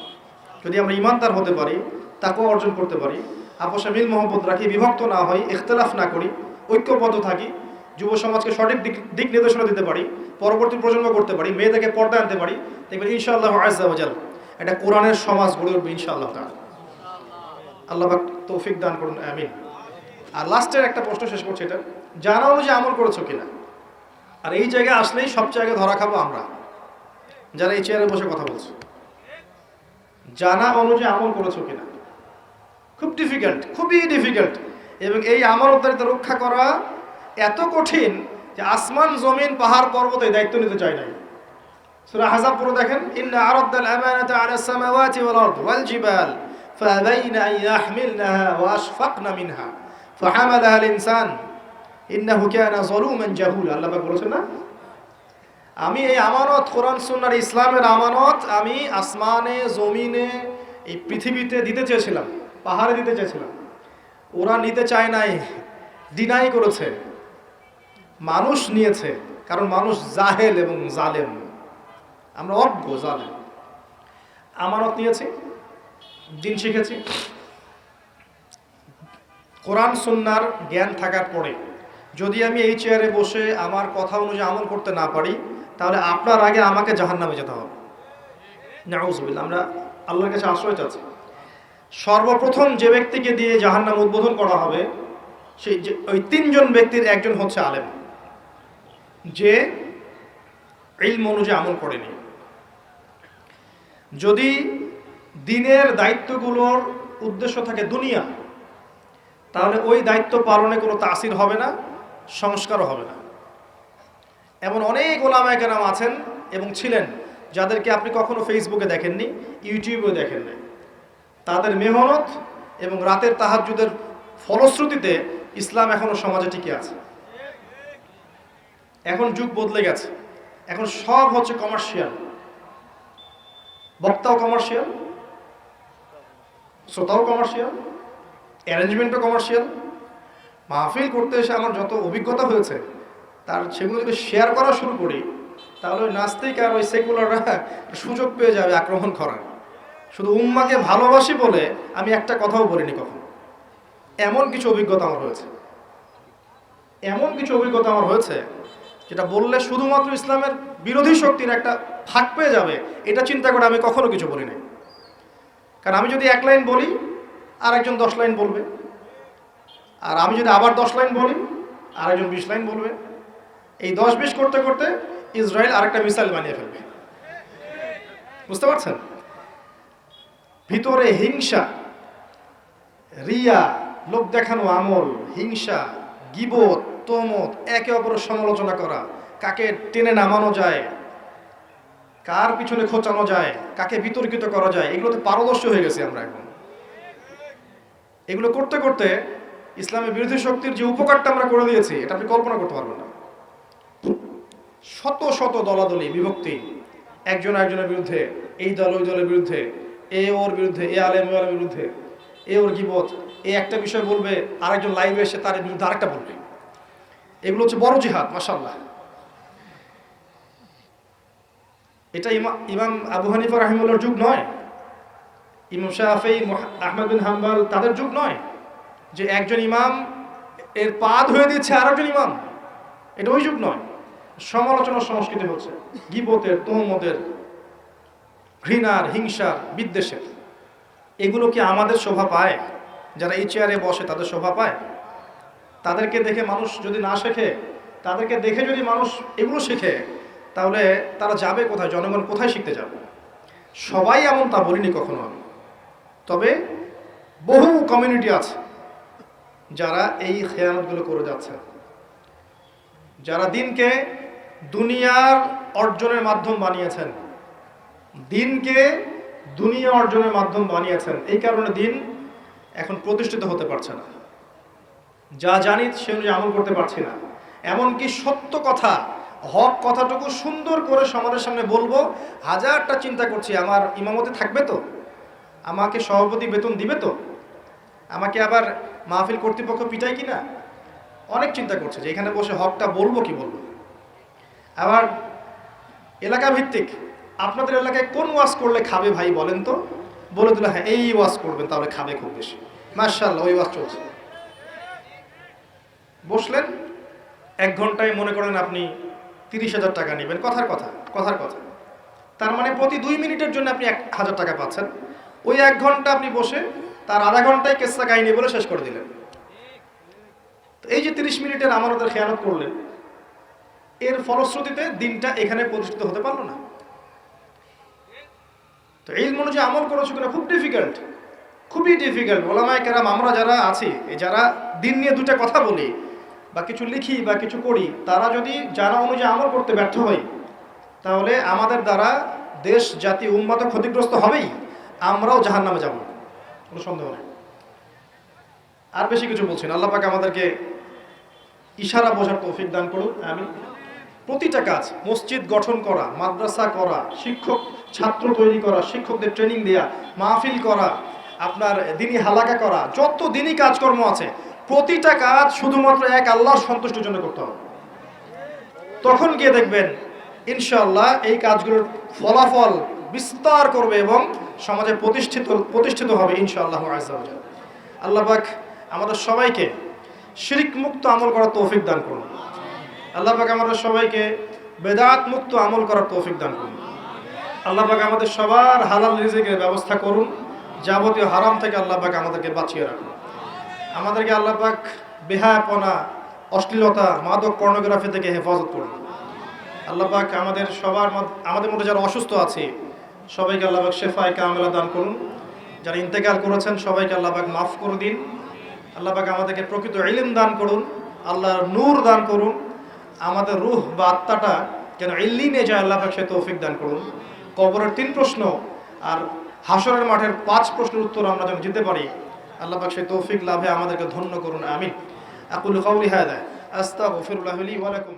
যদি আমরা ইমানদার হতে পারি, তাকওয়া অর্জন করতে পারি, আপসে মিল মহব্বত রাখি, বিভক্ত না হই, ইখতিলাফ না করি, ঐক্যবদ্ধ থাকি, যুব সমাজকে সঠিক দিক নির্দেশনা দিতে পারি, পরবর্তী প্রজন্ম করতে পারি, মেয়েদেরকে পর্দা আনতে পারি, দেখবেন ইনশাআল্লাহ আযজা ওয়া জাল এটা কোরআনের সমাজ গড়ে উঠবে ইনশাআল্লাহ তাআলা। আল্লাহ পাক তৌফিক দান করুন, আমিন। আর লাস্টের একটা প্রশ্ন শেষ করছি, এটা জানা অনুযায়ী আমল করেছো কিনা। আর এই জায়গায় আসলেই সবচেয়ে আগে ধরা খাবো আমরা যারা এই চেয়ারে বসে কথা বলছো। জানা অনুযায়ী আমল করেছো কিনা, খুব ডিফিকাল্ট, খুবই ডিফিকাল্ট। এবং এই আমানতদারিতা রক্ষা করা এত কঠিন যে আসমান জমিন পাহাড় পর্বত এই দায়িত্ব নিতে চায় নাই। সূরা আহজাব পুরো দেখেন, ইন্না আরাদনাল আমানাতা আলাস সামাওয়াতি ওয়াল আরদ ওয়াল জিবাল ফাআবাইনা আন ইয়াহমিলনাহা ওয়া আশফাকনা মিনহা ফাহামালাহা আল ইনসান ইন্নাহু কানা যালুমান জাহুলা। আল্লাহ পাক বলেছেন না, আমি এই আমানত, কোরআন সুন্নাহর ইসলামের আমানত আমি আসমানে জমিনে এই পৃথিবীতে দিতে চেয়েছিলাম, পাহাড়ে দিতে চেয়েছিলাম। ওরা নিতে চায় নাই, ডিনাই করেছে। মানুষ নিয়েছে, কারণ মানুষ জাহেল এবং জালেম, আমরা অজ্ঞ জালেম। আমানত নিয়েছি, দিন শিখেছি। কোরআন সুন্নাহর জ্ঞান থাকার পরে যদি আমি এই চেয়ারে বসে আমার কথা অনুযায়ী আমল করতে না পারি, তাহলে আপনার আগে আমাকে জাহান্নামে যেতে হবে। নাউযুবিল্লাহ, আমরা আল্লাহর কাছে আশ্রয় চাচ্ছি। সর্বপ্রথম যে ব্যক্তিকে দিয়ে জাহান্নাম উদ্বোধন করা হবে, সেই ওই তিনজন ব্যক্তির একজন হচ্ছে আলেম, যে ইলম অনুযায়ী আমল করেনি। যদি দিনের দায়িত্বগুলোর উদ্দেশ্য থাকে দুনিয়া, তাহলে ওই দায়িত্ব পালনে কোনো তাসির হবে না, সংস্কারও হবে না। এমন অনেক ওলামায়ে কেরাম আছেন এবং ছিলেন যাদেরকে আপনি কখনো ফেসবুকে দেখেননি, ইউটিউবেও দেখেন নাই। তাদের মেহনত এবং রাতের তাহাজ্জুদের ফলশ্রুতিতে ইসলাম এখনো সমাজে টিকে আছে। এখন যুগ বদলে গেছে, এখন সব হচ্ছে কমার্শিয়াল। বক্তাও কমার্শিয়াল, শ্রোতাও কমার্শিয়াল, অ্যারেঞ্জমেন্টও কমার্শিয়াল। মাহফিল করতে এসে আমার যত অভিজ্ঞতা হয়েছে, তার সেগুলো যদি শেয়ার করা শুরু করি, তাহলে ওই নাস্তিক আর ওই সেকুলাররা সুযোগ পেয়ে যাবে আক্রমণ করার। শুধু উম্মাকে ভালোবাসি বলে আমি একটা কথাও বলিনি কখনো। এমন কিছু অভিজ্ঞতা আমার হয়েছে, এমন কিছু অভিজ্ঞতা আমার হয়েছে যেটা বললে শুধুমাত্র ইসলামের বিরোধী শক্তির একটা ফাঁক পেয়ে যাবে, এটা চিন্তা করে আমি কখনো কিছু বলি নাই। কারণ আমি যদি 1 লাইন বলি, আর একজন 10 লাইন বলবে, আর আমি যদি আবার 10 লাইন বলি, আর একজন 20 লাইন বলবে। এই 10-20 করতে করতে ইসরায়েল আরেকটা মিসাইল বানিয়ে ফেলবে। বুঝতে পারছেন? ভিতরে হিংসা, রিয়া, লোক দেখানো আমল, হিংসা, গীবত, তমত, একে অপরের সমালোচনা করা, কাকে টেনে নামানো যায়, কার পিছনে খোঁচানো যায়, কাকে বিতর্কিত করা যায়, এগুলোতে পারদর্শী হয়ে গেছি আমরা এখন। এগুলো করতে করতে ইসলামের বিরোধী শক্তির যে উপকারটা আমরা করে দিয়েছি, এটা আপনি কল্পনা করতে পারবেন না। শত শত দলাদলি, বিভক্তি, একজন একজনের বিরুদ্ধে, এই দল ওই দলের বিরুদ্ধে, এ ওর বিরুদ্ধে, এ আলেম ওর বিরুদ্ধে, এ ওর গীবত, এ একটা বিষয় বলবে, আরেকজন লাইভে এসে তার বিরুদ্ধে আরেকটা বলবে। এগুলো হচ্ছে বড় জিহাদ, মাশাআল্লাহ। এটা ইমাম আবু হানিফা রাহিমাহুল্লাহর যুগ নয়, ইমাম শাফেঈ, আহমদ বিন হাম্বল তাদের যুগ নয় যে একজন ইমাম এর পা ধুয়ে দিচ্ছে আরেকজন ইমাম। এটা ওই যুগ নয়। সমালোচনার সংস্কৃতি হচ্ছে, গীবতের, তোহমতের, ঘৃণার, হিংসার, বিদ্বেষের। এগুলো কি আমাদের শোভা পায়? যারা এই চেয়ারে বসে তাদের শোভা পায়? তাদেরকে দেখে মানুষ যদি না শেখে, তাদেরকে দেখে যদি মানুষ এগুলো শেখে, তাহলে তারা যাবে কোথায়? জনগণ কোথায় শিখতে যাবে? সবাই এমন তা বলিনি কখনো আমি। তবে বহু কমিউনিটি আছে যারা এই খেয়ানতগুলো করে যাচ্ছে, যারা দিনকে দুনিয়ার অর্জনের মাধ্যম বানিয়েছেন, দিনকে দুনিয়া অর্জনের মাধ্যম বানিয়েছেন। এই কারণে দিন এখন প্রতিষ্ঠিত হতে পারছে না। যা জানি সে অনুযায়ী আমল করতে পারছি না। এমনকি সত্য কথা, হক কথাটুকু সুন্দর করে সমাজের সামনে বলবো, হাজারটা চিন্তা করছি, আমার ইমামতে থাকবে তো, আমাকে সভাপতি বেতন দিবে তো, আমাকে আবার মাহফিল কর্তৃপক্ষ পিটাই কিনা, অনেক চিন্তা করছে যে এখানে বসে হকটা বলবো কি বলবো। আবার এলাকা ভিত্তিক, আপনাদের এলাকায় কোন ওয়াজ করলে খাবে ভাই বলেন তো, বলে দিল হ্যাঁ এই ওয়াজ করবেন তাহলে খাবে খুব বেশি, মাশাআল্লাহ ওই ওয়াজ চলছে। বসলেন 1 ঘন্টায় মনে করেন আপনি 30,000 টাকা নেবেন, কথার কথা, কথার কথা। তার মানে প্রতি 2 মিনিটের জন্য আপনি 1,000 টাকা পাচ্ছেন। ওই 1 ঘন্টা আপনি বসে তার আধা ঘন্টায় কেসা কাহিনী বলে শেষ করে দিলেন। তো এই যে 30 মিনিটের আমানতের খেয়ানত করলেন, এর ফলশ্রুতিতে দিনটা এখানে প্রতিষ্ঠিত হতে পারলো না। তো ইলম অনুযায়ী আমল করা কিনা খুব ডিফিকাল্ট, খুবই ডিফিকাল্ট। ওলামায়ে কেরাম আমরা যারা আছি, যারা দিন নিয়ে দুটা কথা বলি বা কিছু লিখি বা কিছু করি, তারা যদি জানা অনুযায়ী আমল করতে ব্যর্থ হই, তাহলে আমাদের দ্বারা দেশ জাতি উম্মত ক্ষতিগ্রস্ত হবেই, আমরাও জাহান্নামে যাব, কোনো সন্দেহ নেই। আর বেশি কিছু বলছি না। আল্লাহ পাক আমাদেরকে ইশারা বোঝার তৌফিক দান করুন, আমিন। প্রতিটা কাজ, মসজিদ গঠন করা, মাদ্রাসা করা, শিক্ষক ছাত্র তৈরি করা, শিক্ষকদের ট্রেনিং দেয়া, মাহফিল করা, আপনার দিনী হালাকা করা, যত দিনী কাজকর্ম আছে, প্রতিটা কাজ শুধুমাত্র এক আল্লাহর সন্তুষ্টির জন্য করতে হবে। তখন গিয়ে দেখবেন ইনশাআল্লাহ এই কাজগুলোর ফলাফল বিস্তার করবে এবং সমাজে প্রতিষ্ঠিত হবে ইনশাআল্লাহ আযজা ওয়া জাল্লা। আল্লাহ পাক আমাদের সবাইকে শিরক মুক্ত আমল করার তৌফিক দান করুন। আল্লাহ পাক আমাদের সবাইকে বেদাত মুক্ত আমল করার তৌফিক দান করুন। আল্লাহ পাক আমাদের সবার হালাল রিজিকের ব্যবস্থা করুন, যাবতীয় হারাম থেকে আল্লাহ পাক আমাদেরকে বাঁচিয়ে রাখুন। আমাদেরকে আল্লাহ পাক বেহায়াপনা, অশ্লীলতা, মাদক, পর্নোগ্রাফি থেকে হেফাজত করুন। আল্লাহ পাক আমাদের মধ্যে যারা অসুস্থ আছে সবাইকে আল্লাহ পাক শেফায়ে কামেলা দান করুন। যারা ইন্তেকাল করেছেন সবাইকে আল্লাহ পাক মাফ করে দিন। আল্লাহ পাক আমাদেরকে প্রকৃত ইলম দান করুন, আল্লাহর নূর দান করুন। আমাদের রূহ বা আত্মাটা যেন ইল্লিনে যায়, আল্লাহ পাক সে তৌফিক দান করুন। কবরের 3 প্রশ্ন আর হাশরের মাঠের 5 প্রশ্নের উত্তর আমরা যেন দিতে পারি, আল্লাহ পাক সেই তৌফিক লাভে আমাদেরকে ধন্য করুন, আমিন। আকুলু কাউলি হাযা আস্তাগফিরুল্লাহ লি ওয়া লাকুম।